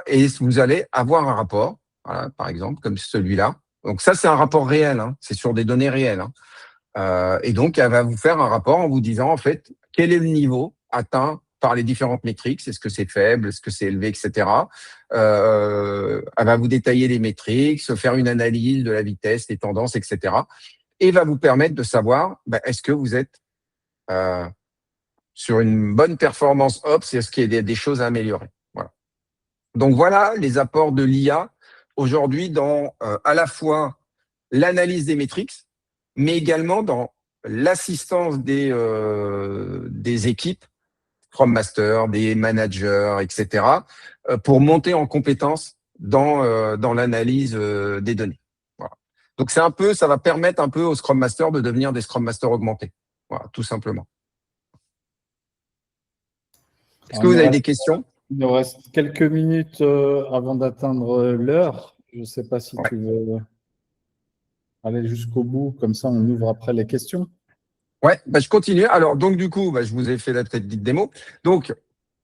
Speaker 2: et vous allez avoir un rapport, voilà, par exemple, comme celui-là. Donc ça, c'est un rapport réel, c'est sur des données réelles. Et donc, elle va vous faire un rapport en vous disant, en fait, quel est le niveau atteint par les différentes métriques, est-ce que c'est faible, est-ce que c'est élevé, etc. Elle va vous détailler les métriques, se faire une analyse de la vitesse, des tendances, etc. Et va vous permettre de savoir, est-ce que vous êtes sur une bonne performance Ops, est-ce qu'il y a des choses à améliorer. Voilà. Donc voilà les apports de l'IA aujourd'hui dans à la fois l'analyse des métriques, mais également dans l'assistance des équipes, Scrum Master, des managers, etc., pour monter en compétence dans l'analyse des données. Voilà. Donc ça va permettre un peu aux Scrum Master de devenir des Scrum Master augmentés. Voilà, tout simplement. Est-ce que vous avez des questions?
Speaker 1: Il nous reste quelques minutes avant d'atteindre l'heure. Je ne sais pas si tu veux aller jusqu'au bout, comme ça on ouvre après les questions.
Speaker 2: Ouais, je continue. Alors, donc du coup, je vous ai fait la petite démo. Donc,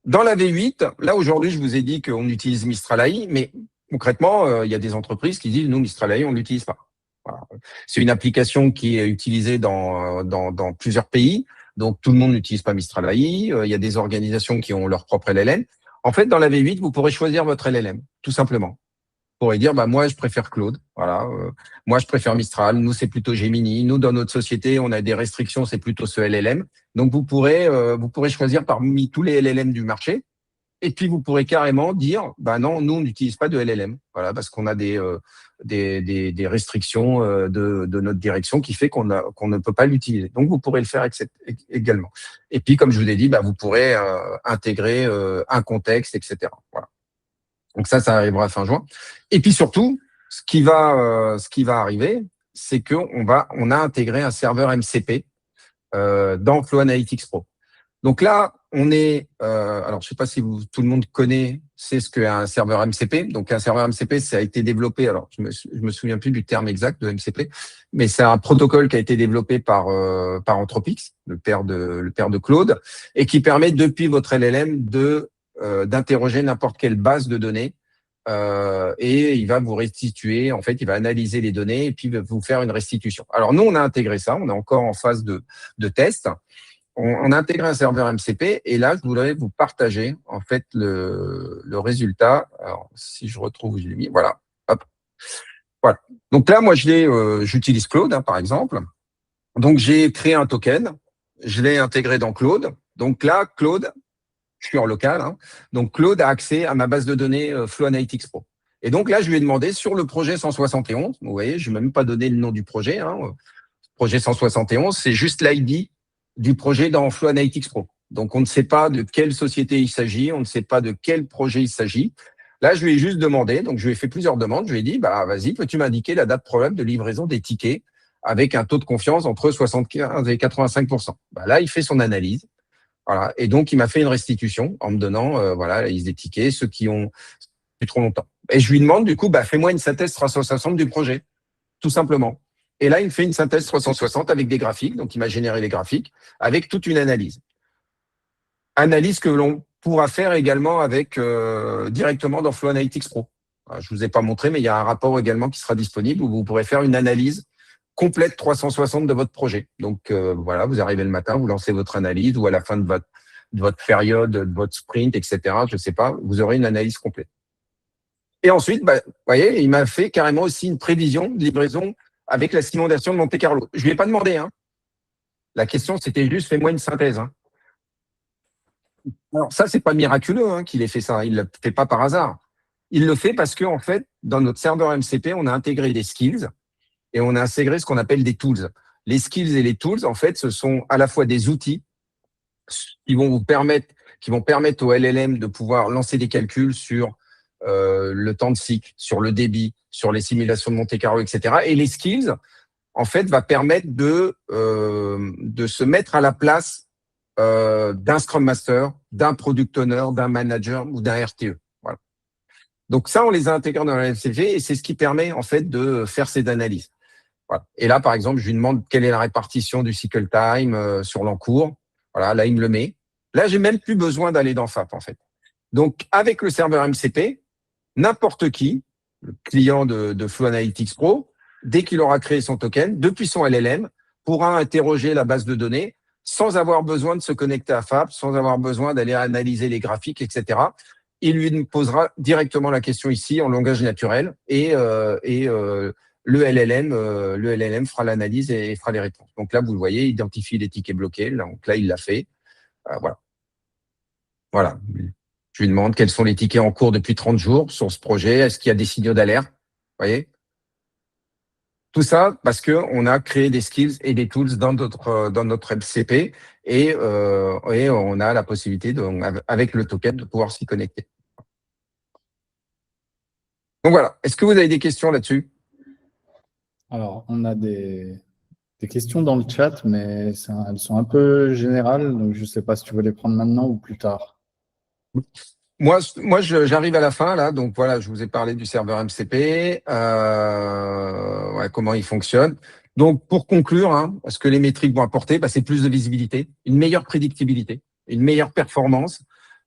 Speaker 2: dans la V8, là aujourd'hui, je vous ai dit qu'on utilise Mistral AI, mais concrètement, il y a des entreprises qui disent nous, Mistral AI, on ne l'utilise pas. Voilà. C'est une application qui est utilisée dans plusieurs pays. Donc, tout le monde n'utilise pas Mistral AI. Il y a des organisations qui ont leur propre LLM. En fait, dans la V8, vous pourrez choisir votre LLM, tout simplement. Vous pourrez dire, moi, je préfère Claude. Voilà. Moi, je préfère Mistral. Nous, c'est plutôt Gemini. Nous, dans notre société, on a des restrictions, c'est plutôt ce LLM. Donc, vous pourrez choisir parmi tous les LLM du marché. Et puis, vous pourrez carrément dire, non, nous, on n'utilise pas de LLM. Voilà, parce qu'on a des restrictions de notre direction qui fait qu'on ne peut pas l'utiliser. Donc, vous pourrez le faire également. Et puis, comme je vous ai dit, vous pourrez intégrer un contexte, etc. Voilà. Donc, ça arrivera fin juin. Et puis, surtout, ce qui va arriver, c'est qu'on a intégré un serveur MCP dans Flow Analytics Pro. Donc là, on est, alors je sais pas si tout le monde sait ce qu'est un serveur MCP. Donc un serveur MCP, ça a été développé, alors je me souviens plus du terme exact de MCP, mais c'est un protocole qui a été développé par Anthropic, le père de Claude, et qui permet depuis votre LLM d'interroger n'importe quelle base de données. Et il va vous restituer, en fait, il va analyser les données et puis vous faire une restitution. Alors nous, on a intégré ça, on est encore en phase de test. On a intégré un serveur MCP et là, je voudrais vous partager en fait le résultat. Alors, si je retrouve où je l'ai mis, voilà. Hop. Voilà. Donc là, moi, j'utilise Claude, par exemple. Donc, j'ai créé un token, je l'ai intégré dans Claude. Donc là, Claude, je suis en local, donc Claude a accès à ma base de données Flow Analytics Pro. Et donc là, je lui ai demandé sur le projet 171, vous voyez, je ne vais même pas donné le nom du projet. Projet 171, c'est juste l'ID du projet dans Flow Analytics Pro. Donc, on ne sait pas de quelle société il s'agit, on ne sait pas de quel projet il s'agit. Là, je lui ai juste demandé, donc je lui ai fait plusieurs demandes. Je lui ai dit, vas-y, peux-tu m'indiquer la date probable de livraison des tickets avec un taux de confiance entre 75 et 85%. Là, il fait son analyse. Voilà. Et donc, il m'a fait une restitution en me donnant la liste des tickets, ceux qui ont depuis trop longtemps. Et je lui demande, du coup, fais-moi une synthèse 360 du projet, tout simplement. Et là, il me fait une synthèse 360 avec des graphiques. Donc, il m'a généré les graphiques avec toute une analyse. Analyse que l'on pourra faire également avec directement dans Flow Analytics Pro. Alors, je ne vous ai pas montré, mais il y a un rapport également qui sera disponible où vous pourrez faire une analyse complète 360 de votre projet. Donc, voilà, vous arrivez le matin, vous lancez votre analyse ou à la fin de votre période, de votre sprint, etc. Je ne sais pas, vous aurez une analyse complète. Et ensuite, vous voyez, il m'a fait carrément aussi une prévision de livraison avec la simulation de Monte Carlo. Je ne lui ai pas demandé. La question, c'était juste, fais-moi une synthèse. Alors ça, c'est pas miraculeux qu'il ait fait ça. Il ne le fait pas par hasard. Il le fait parce que, en fait, dans notre serveur MCP, on a intégré des skills et on a intégré ce qu'on appelle des tools. Les skills et les tools, en fait, ce sont à la fois des outils qui vont permettre au LLM de pouvoir lancer des calculs sur le temps de cycle, sur le débit, sur les simulations de Monte Carlo, etc. Et les skills, en fait, va permettre de se mettre à la place d'un Scrum Master, d'un Product Owner, d'un Manager ou d'un RTE. Voilà. Donc ça, on les a intégrés dans la MCP et c'est ce qui permet en fait de faire ces analyses. Voilà. Et là, par exemple, je lui demande quelle est la répartition du cycle time sur l'encours. Voilà, là, il me le met. Là, j'ai même plus besoin d'aller dans FAP, en fait. Donc, avec le serveur MCP, n'importe qui, le client de Flow Analytics Pro, dès qu'il aura créé son token, depuis son LLM, pourra interroger la base de données sans avoir besoin de se connecter à FAP, sans avoir besoin d'aller analyser les graphiques, etc. Il lui posera directement la question ici en langage naturel et le LLM fera l'analyse et fera les réponses. Donc là, vous le voyez, identifie les tickets bloqués. Donc là, il l'a fait. Voilà. Voilà. Je lui demande quels sont les tickets en cours depuis 30 jours sur ce projet. Est-ce qu'il y a des signaux d'alerte? Vous voyez? Tout ça parce qu'on a créé des skills et des tools dans notre MCP et on a la possibilité, avec le token, de pouvoir s'y connecter. Donc voilà. Est-ce que vous avez des questions là-dessus?
Speaker 1: Alors, on a des questions dans le chat, mais elles sont un peu générales, donc je ne sais pas si tu veux les prendre maintenant ou plus tard.
Speaker 2: Moi, j'arrive à la fin, là. Donc, voilà, je vous ai parlé du serveur MCP, comment il fonctionne. Donc, pour conclure, ce que les métriques vont apporter, c'est plus de visibilité, une meilleure prédictibilité, une meilleure performance,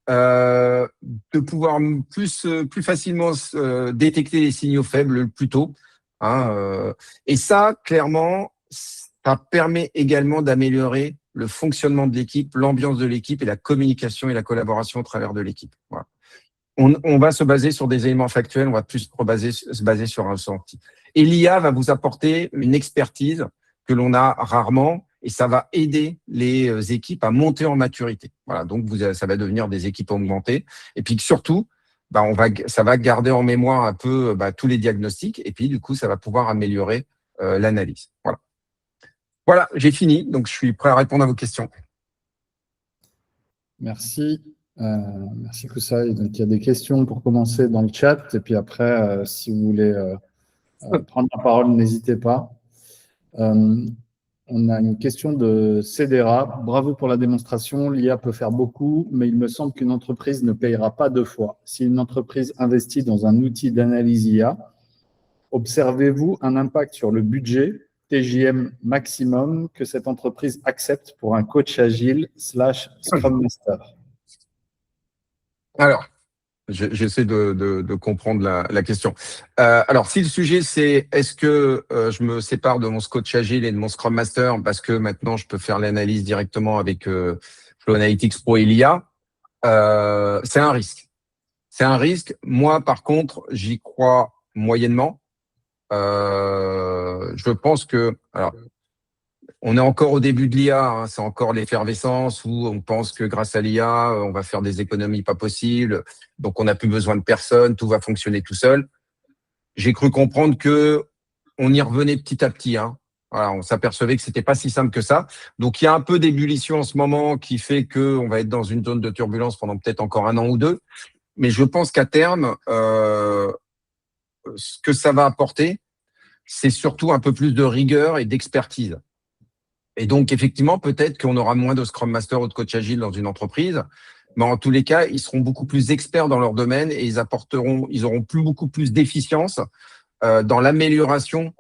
Speaker 2: de pouvoir plus facilement détecter les signaux faibles plus tôt. Et ça, clairement, ça permet également d'améliorer le fonctionnement de l'équipe, l'ambiance de l'équipe et la communication et la collaboration au travers de l'équipe. Voilà. On va se baser sur des éléments factuels, on va plus se baser sur un ressenti. Et l'IA va vous apporter une expertise que l'on a rarement et ça va aider les équipes à monter en maturité. Voilà, donc ça va devenir des équipes augmentées. Et puis surtout, ça va garder en mémoire un peu tous les diagnostics et puis du coup, ça va pouvoir améliorer l'analyse. Voilà. Voilà, j'ai fini, donc je suis prêt à répondre à vos questions.
Speaker 1: Merci. Merci Koussaï. Donc, il y a des questions pour commencer dans le chat, et puis après, si vous voulez prendre la parole, n'hésitez pas. On a une question de Cedera. Bravo pour la démonstration. L'IA peut faire beaucoup, mais il me semble qu'une entreprise ne payera pas deux fois. Si une entreprise investit dans un outil d'analyse IA, observez-vous un impact sur le budget TJM maximum que cette entreprise accepte pour un coach agile / Scrum Master?
Speaker 2: Alors, j'essaie de comprendre la question. Alors, si le sujet, c'est est-ce que je me sépare de mon coach agile et de mon Scrum Master parce que maintenant, je peux faire l'analyse directement avec Flow Analytics Pro et l'IA, c'est un risque. C'est un risque. Moi, par contre, j'y crois moyennement. Je pense que... Alors, on est encore au début de l'IA, hein, c'est encore l'effervescence où on pense que grâce à l'IA, on va faire des économies pas possibles, donc on n'a plus besoin de personne, tout va fonctionner tout seul. J'ai cru comprendre que on y revenait petit à petit. Hein. Voilà, on s'apercevait que c'était pas si simple que ça. Donc il y a un peu d'ébullition en ce moment qui fait que on va être dans une zone de turbulence pendant peut-être encore un an ou deux. Mais je pense qu'à terme, ce que ça va apporter, c'est surtout un peu plus de rigueur et d'expertise. Et donc, effectivement, peut-être qu'on aura moins de Scrum Master ou de coach agile dans une entreprise, mais en tous les cas, ils seront beaucoup plus experts dans leur domaine et ils auront beaucoup plus d'efficience dans l'amélioration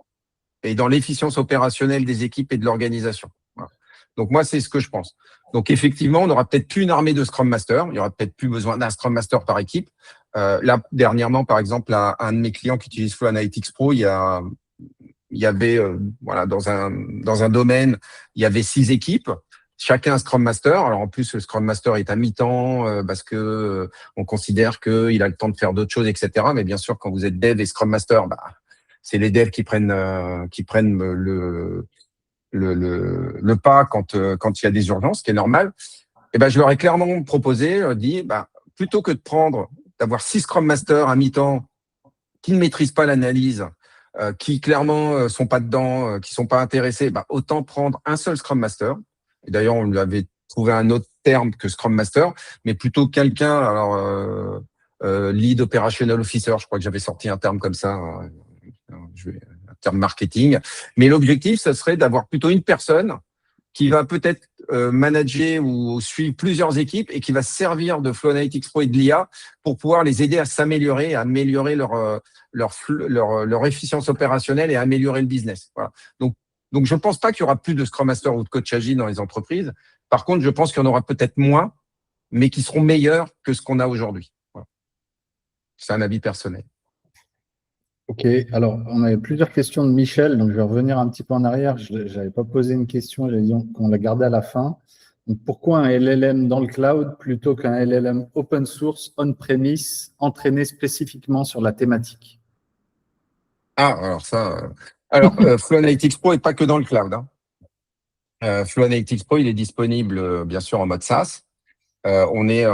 Speaker 2: et dans l'efficience opérationnelle des équipes et de l'organisation. Voilà. Donc, moi, c'est ce que je pense. Donc, effectivement, on n'aura peut-être plus une armée de Scrum Master. Il y aura peut-être plus besoin d'un Scrum Master par équipe. Là, dernièrement, par exemple, un de mes clients qui utilise Flow Analytics Pro, il y avait voilà dans un domaine, il y avait 6 équipes, chacun un Scrum Master. Alors en plus le Scrum Master est à mi-temps parce que on considère qu'il a le temps de faire d'autres choses, etc. Mais bien sûr, quand vous êtes dev et Scrum Master, c'est les devs qui prennent le pas quand il y a des urgences, ce qui est normal. Et je leur ai clairement proposé, dit plutôt que d'avoir 6 Scrum Masters à mi-temps qui ne maîtrisent pas l'analyse, qui clairement sont pas dedans, qui sont pas intéressés, autant prendre un seul Scrum Master. Et d'ailleurs, on lui avait trouvé un autre terme que Scrum Master, mais plutôt quelqu'un, alors Lead Operational Officer, je crois que j'avais sorti un terme comme ça, un terme marketing. Mais l'objectif, ce serait d'avoir plutôt une personne qui va peut-être manager ou suivre plusieurs équipes et qui va servir de Flow Analytics Pro et de l'IA pour pouvoir les aider à s'améliorer, à améliorer leur efficience opérationnelle et à améliorer le business. Voilà. Donc, je ne pense pas qu'il y aura plus de Scrum Master ou de coach agile dans les entreprises. Par contre, je pense qu'il y en aura peut-être moins, mais qui seront meilleurs que ce qu'on a aujourd'hui. Voilà. C'est un avis personnel.
Speaker 1: Ok, alors on avait plusieurs questions de Michel, donc je vais revenir un petit peu en arrière. Je n'avais pas posé une question, j'avais dit qu'on la gardait à la fin. Donc pourquoi un LLM dans le cloud plutôt qu'un LLM open source on-premise entraîné spécifiquement sur la thématique?
Speaker 2: Alors ça. Flow Analytics Pro n'est pas que dans le cloud. Hein. Flow Analytics Pro, il est disponible bien sûr en mode SaaS. On est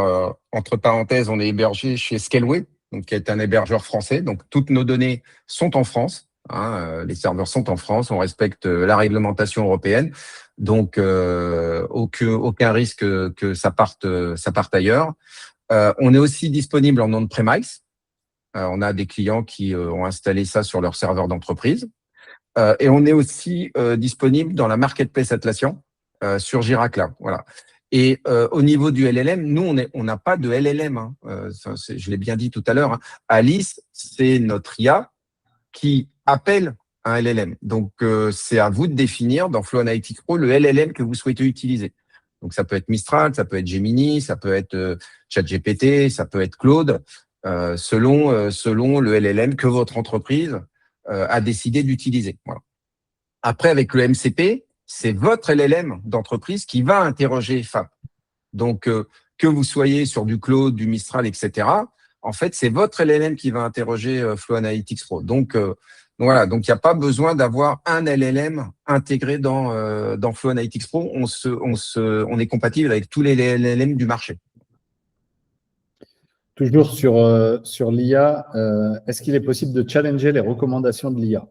Speaker 2: entre parenthèses, on est hébergé chez Scaleway, donc qui est un hébergeur français. Donc toutes nos données sont en France. Hein, les serveurs sont en France. On respecte la réglementation européenne. Donc aucun risque que ça parte ailleurs. On est aussi disponible en on-premise. On a des clients qui ont installé ça sur leur serveur d'entreprise. Et on est aussi disponible dans la marketplace Atlassian sur Jira Cloud. Voilà. Et au niveau du LLM, nous, on n'a pas de LLM. Hein. Je l'ai bien dit tout à l'heure. Hein. Alice, c'est notre IA qui appelle un LLM. Donc, c'est à vous de définir dans Flow Analytics Pro le LLM que vous souhaitez utiliser. Donc, ça peut être Mistral, ça peut être Gemini, ça peut être ChatGPT, ça peut être Claude, selon le LLM que votre entreprise a décidé d'utiliser. Voilà. Après, avec le MCP, c'est votre LLM d'entreprise qui va interroger FAP. Donc, que vous soyez sur du Claude, du Mistral, etc., en fait, c'est votre LLM qui va interroger Flow Analytics Pro. Donc, voilà. Donc, il n'y a pas besoin d'avoir un LLM intégré dans Flow Analytics Pro. On est compatible avec tous les LLM du marché.
Speaker 1: Toujours sur l'IA, est-ce qu'il est possible de challenger les recommandations de l'IA?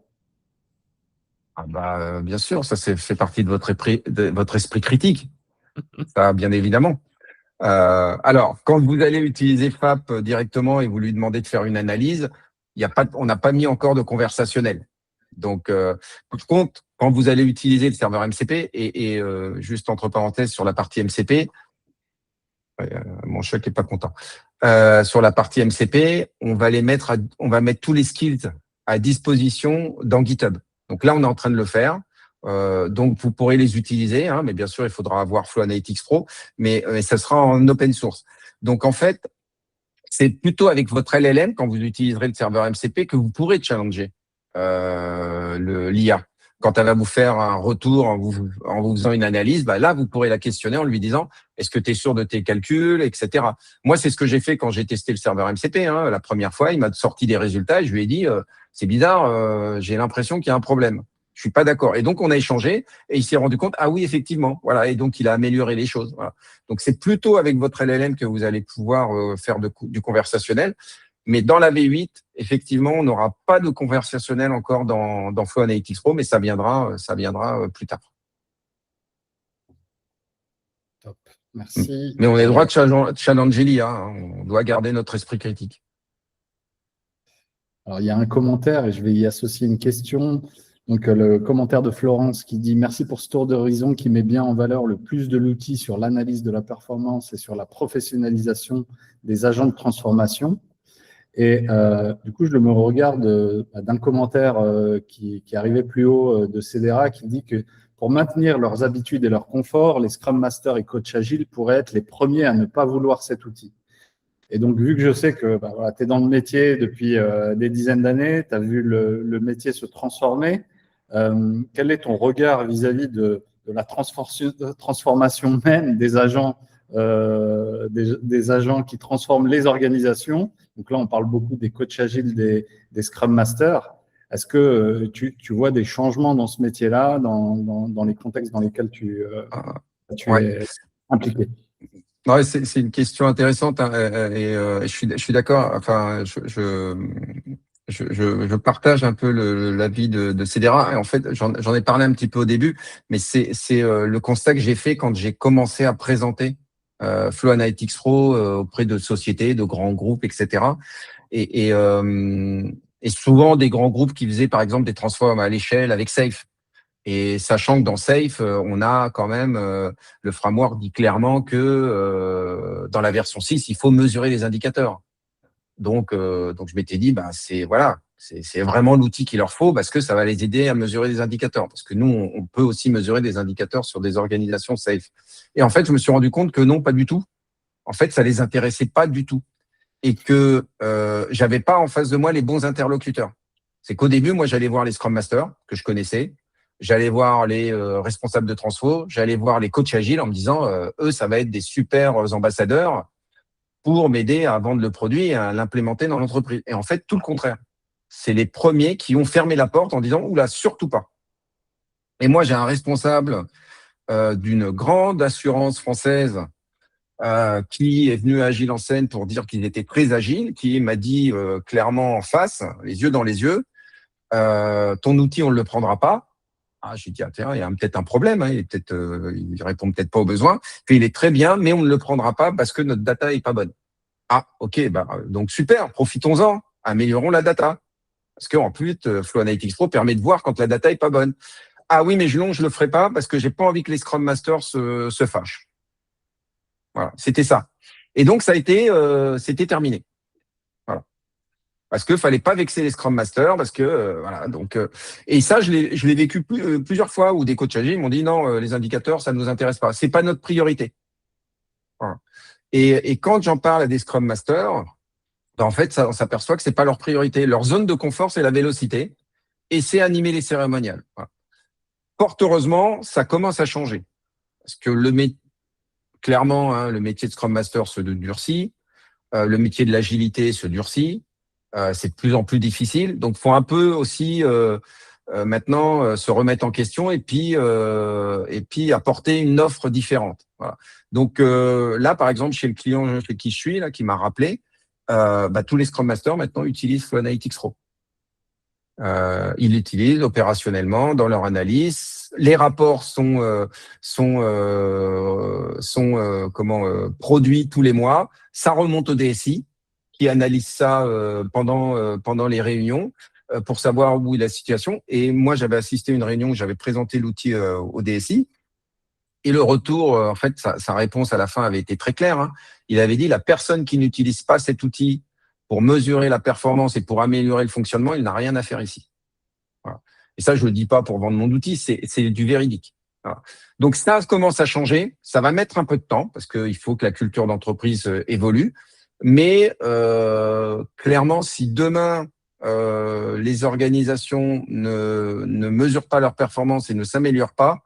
Speaker 2: Bien sûr, ça fait partie de votre esprit critique. Ça, bien évidemment. Alors, quand vous allez utiliser FAP directement et vous lui demandez de faire une analyse, on n'a pas mis encore de conversationnel. Donc, par contre, quand vous allez utiliser le serveur MCP, juste entre parenthèses sur la partie MCP, mon chat qui est pas content. Sur la partie MCP, on va mettre tous les skills à disposition dans GitHub. Donc là, on est en train de le faire. Donc, vous pourrez les utiliser, hein, mais bien sûr, il faudra avoir Flow Analytics Pro, mais ça sera en open source. Donc, en fait, c'est plutôt avec votre LLM, quand vous utiliserez le serveur MCP, que vous pourrez challenger l'IA. Quand elle va vous faire un retour en vous faisant une analyse, bah là, vous pourrez la questionner en lui disant « Est-ce que tu es sûr de tes calculs ?» etc. Moi, c'est ce que j'ai fait quand j'ai testé le serveur MCP. Hein. La première fois, il m'a sorti des résultats et je lui ai dit c'est bizarre, j'ai l'impression qu'il y a un problème. Je suis pas d'accord. Et donc, on a échangé et il s'est rendu compte « Ah oui, effectivement. » Voilà. Et donc, il a amélioré les choses. Voilà. Donc, c'est plutôt avec votre LLM que vous allez pouvoir faire du conversationnel. Mais dans la V8, effectivement, on n'aura pas de conversationnel encore dans Flow Analytics Pro, mais ça viendra plus tard.
Speaker 1: Top. Merci.
Speaker 2: Mais on a le droit de challenger l'IA. Hein. On doit garder notre esprit critique.
Speaker 1: Alors, il y a un commentaire et je vais y associer une question. Donc, le commentaire de Florence qui dit « Merci pour ce tour d'horizon qui met bien en valeur le plus de l'outil sur l'analyse de la performance et sur la professionnalisation des agents de transformation. » Et du coup, je me regarde d'un commentaire qui est arrivé plus haut de Cedera qui dit que pour maintenir leurs habitudes et leur confort, les Scrum Masters et coachs agiles pourraient être les premiers à ne pas vouloir cet outil. Et donc, vu que je sais que voilà, tu es dans le métier depuis des dizaines d'années, tu as vu le métier se transformer, quel est ton regard vis-à-vis de la transformation même des agents, des agents qui transforment les organisations? Donc là, on parle beaucoup des coachs agiles, des Scrum Masters. Est-ce que tu vois des changements dans ce métier-là, dans les contextes dans lesquels tu es impliqué?
Speaker 2: Ouais, c'est une question intéressante hein, et je suis d'accord. Enfin, je partage un peu l'avis de Cedera. Et en fait, j'en ai parlé un petit peu au début, mais c'est le constat que j'ai fait quand j'ai commencé à présenter Flow Analytics Pro auprès de sociétés, de grands groupes, etc. Et souvent des grands groupes qui faisaient par exemple des transforms à l'échelle avec Safe. Et sachant que dans Safe, on a quand même le framework dit clairement que dans la version 6, il faut mesurer les indicateurs. Donc je m'étais dit, c'est vraiment l'outil qu'il leur faut parce que ça va les aider à mesurer des indicateurs. Parce que nous, on peut aussi mesurer des indicateurs sur des organisations Safe. Et en fait, je me suis rendu compte que non, pas du tout. En fait, ça les intéressait pas du tout. Et que j'avais pas en face de moi les bons interlocuteurs. C'est qu'au début, moi, j'allais voir les Scrum Masters que je connaissais. J'allais voir les responsables de transfo, j'allais voir les coachs agiles en me disant, eux, ça va être des super ambassadeurs pour m'aider à vendre le produit et à l'implémenter dans l'entreprise. Et en fait, tout le contraire. C'est les premiers qui ont fermé la porte en disant, oula, surtout pas. Et moi, j'ai un responsable d'une grande assurance française qui est venu à Agile en scène pour dire qu'il était très agile, qui m'a dit clairement en face, les yeux dans les yeux, ton outil, on ne le prendra pas. Ah, j'ai dit, tiens, il y a peut-être un problème, hein, il répond peut-être pas aux besoins. Puis il est très bien, mais on ne le prendra pas parce que notre data est pas bonne. Ah, ok, donc super, profitons-en, améliorons la data. Parce qu'en plus, Flow Analytics Pro permet de voir quand la data est pas bonne. Ah oui, mais je le ferai pas parce que j'ai pas envie que les Scrum Masters se fâchent. Voilà, c'était ça. Et donc c'était terminé. Voilà. Parce qu'il fallait pas vexer les Scrum Masters, parce que voilà. Donc et ça, je l'ai vécu plusieurs fois où des coachs agiles m'ont dit non, les indicateurs, ça ne nous intéresse pas, c'est pas notre priorité. Voilà. Et quand j'en parle à des Scrum Masters, en fait, on s'aperçoit que c'est pas leur priorité. Leur zone de confort, c'est la vélocité et c'est animer les cérémoniales. Voilà. Fort heureusement, ça commence à changer parce que clairement, hein, le métier de Scrum Master se durcit, le métier de l'agilité se durcit. C'est de plus en plus difficile. Donc, faut un peu aussi maintenant se remettre en question et puis apporter une offre différente. Voilà. Donc là, par exemple, chez le client chez qui je suis, là, qui m'a rappelé, tous les Scrum Masters maintenant utilisent Flow Analytics Pro. Ils l'utilisent opérationnellement dans leur analyse. Les rapports sont produits tous les mois. Ça remonte au DSI qui analyse ça pendant les réunions. pour savoir où est la situation. Et moi, j'avais assisté à une réunion où j'avais présenté l'outil au DSI. Et le retour, en fait, sa réponse à la fin avait été très claire, hein. Il avait dit, la personne qui n'utilise pas cet outil pour mesurer la performance et pour améliorer le fonctionnement, il n'a rien à faire ici. Voilà. Et ça, je le dis pas pour vendre mon outil, c'est du véridique. Voilà. Donc ça commence à changer. Ça va mettre un peu de temps parce qu'il faut que la culture d'entreprise évolue. Mais clairement, si demain les organisations ne mesurent pas leur performance et ne s'améliorent pas,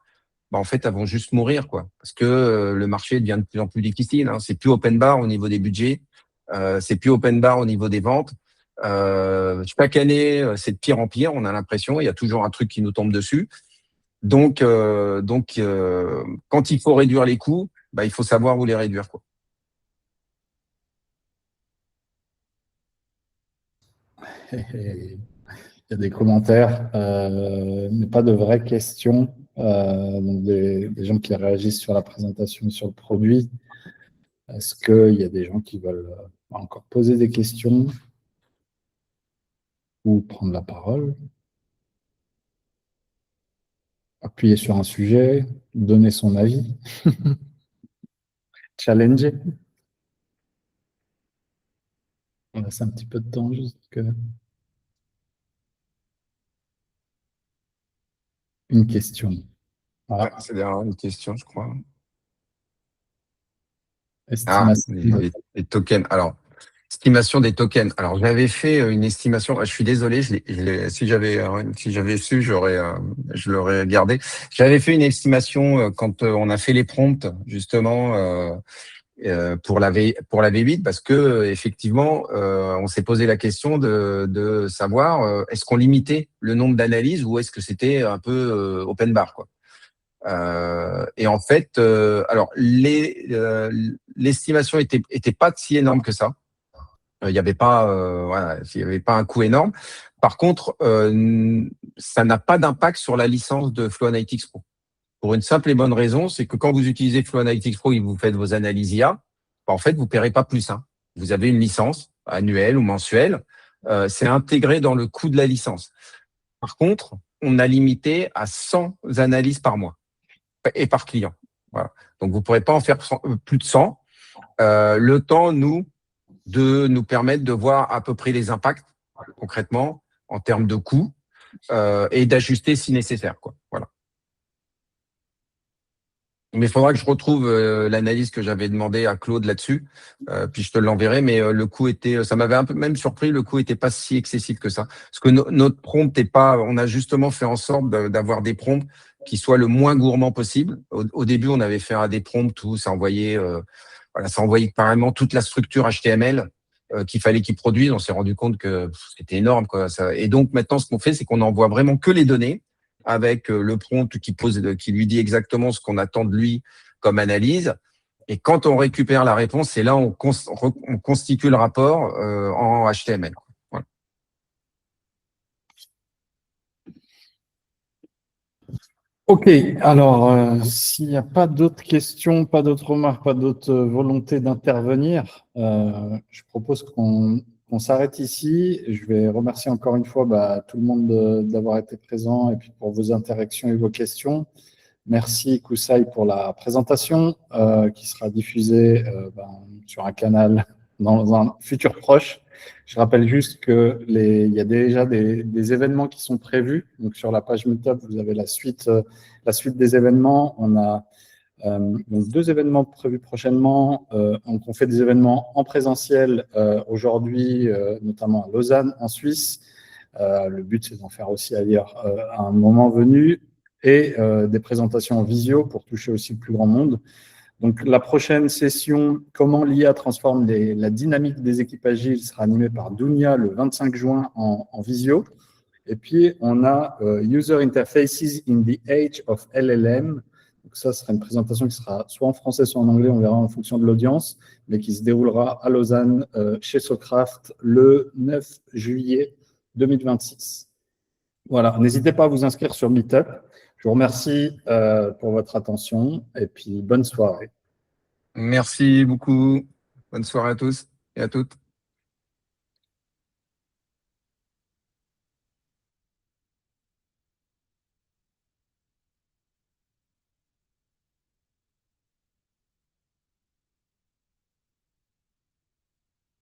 Speaker 2: bah en fait, elles vont juste mourir, quoi. Parce que le marché devient de plus en plus difficile, hein. C'est plus open bar au niveau des budgets, c'est plus open bar au niveau des ventes. Chaque année, c'est de pire en pire. On a l'impression, il y a toujours un truc qui nous tombe dessus. Donc, quand il faut réduire les coûts, bah, il faut savoir où les réduire, quoi.
Speaker 1: Il y a des commentaires, mais pas de vraies questions. Donc des gens qui réagissent sur la présentation et sur le produit. Est-ce qu'il y a des gens qui veulent encore poser des questions ou prendre la parole? Appuyer sur un sujet, donner son avis, challenger. On laisse un petit peu de temps juste que... Une question. Voilà.
Speaker 2: Ouais, c'est derrière une question, je crois.
Speaker 1: Estimation.
Speaker 2: Les tokens. Alors, estimation des tokens. Alors, j'avais fait une estimation. Je suis désolé, si j'avais su, je l'aurais gardé. J'avais fait une estimation quand on a fait les prompts, justement, pour la V8, parce que effectivement, on s'est posé la question de savoir est-ce qu'on limitait le nombre d'analyses ou est-ce que c'était un peu open bar, quoi. Et en fait, alors l'estimation était pas si énorme que ça. Il n'y avait pas, voilà, il y avait pas un coût énorme. Par contre, ça n'a pas d'impact sur la licence de Flow Analytics Pro. Pour une simple et bonne raison, c'est que quand vous utilisez Flow Analytics Pro et que vous faites vos analyses IA, bah, en fait, vous ne paierez pas plus, hein. Vous avez une licence annuelle ou mensuelle. C'est intégré dans le coût de la licence. Par contre, on a limité à 100 analyses par mois et par client. Voilà. Donc, vous ne pourrez pas en faire plus de 100. Le temps, de nous permettre de voir à peu près les impacts concrètement en termes de coûts et d'ajuster si nécessaire, quoi. Voilà. Mais il faudra que je retrouve l'analyse que j'avais demandé à Claude là-dessus, puis je te l'enverrai. Mais le coût était, ça m'avait un peu même surpris, le coût était pas si excessif que ça, parce que notre prompt est pas, on a justement fait en sorte d'avoir des prompts qui soient le moins gourmand possible. Au début, on avait fait des prompts où ça envoyait, voilà, ça envoyait carrément toute la structure HTML qu'il fallait qu'il produise. On s'est rendu compte que c'était énorme, quoi. Ça, et donc maintenant, ce qu'on fait, c'est qu'on envoie vraiment que les données, avec le prompt qui lui dit exactement ce qu'on attend de lui comme analyse. Et quand on récupère la réponse, c'est là où on constitue le rapport en HTML. Voilà.
Speaker 1: Ok, alors s'il n'y a pas d'autres questions, pas d'autres remarques, pas d'autres volontés d'intervenir, je propose qu'on s'arrête ici. Je vais remercier encore une fois tout le monde d'avoir été présent et puis pour vos interactions et vos questions. Merci Koussaï pour la présentation qui sera diffusée sur un canal dans un futur proche. Je rappelle juste qu'il y a déjà des événements qui sont prévus. Donc sur la page Meetup, vous avez la suite des événements. On a donc 2 événements prévus prochainement. On fait des événements en présentiel aujourd'hui, notamment à Lausanne, en Suisse. Le but, c'est d'en faire aussi ailleurs à un moment venu et des présentations en visio pour toucher aussi le plus grand monde. Donc, la prochaine session, comment l'IA transforme la dynamique des équipes agiles, sera animée par Dunia le 25 juin en visio. Et puis, on a User Interfaces in the Age of LLM. Donc, ça sera une présentation qui sera soit en français, soit en anglais, on verra en fonction de l'audience, mais qui se déroulera à Lausanne chez Socraft le 9 juillet 2026. Voilà, n'hésitez pas à vous inscrire sur Meetup. Je vous remercie pour votre attention et puis bonne soirée.
Speaker 2: Merci beaucoup. Bonne soirée à tous et à toutes.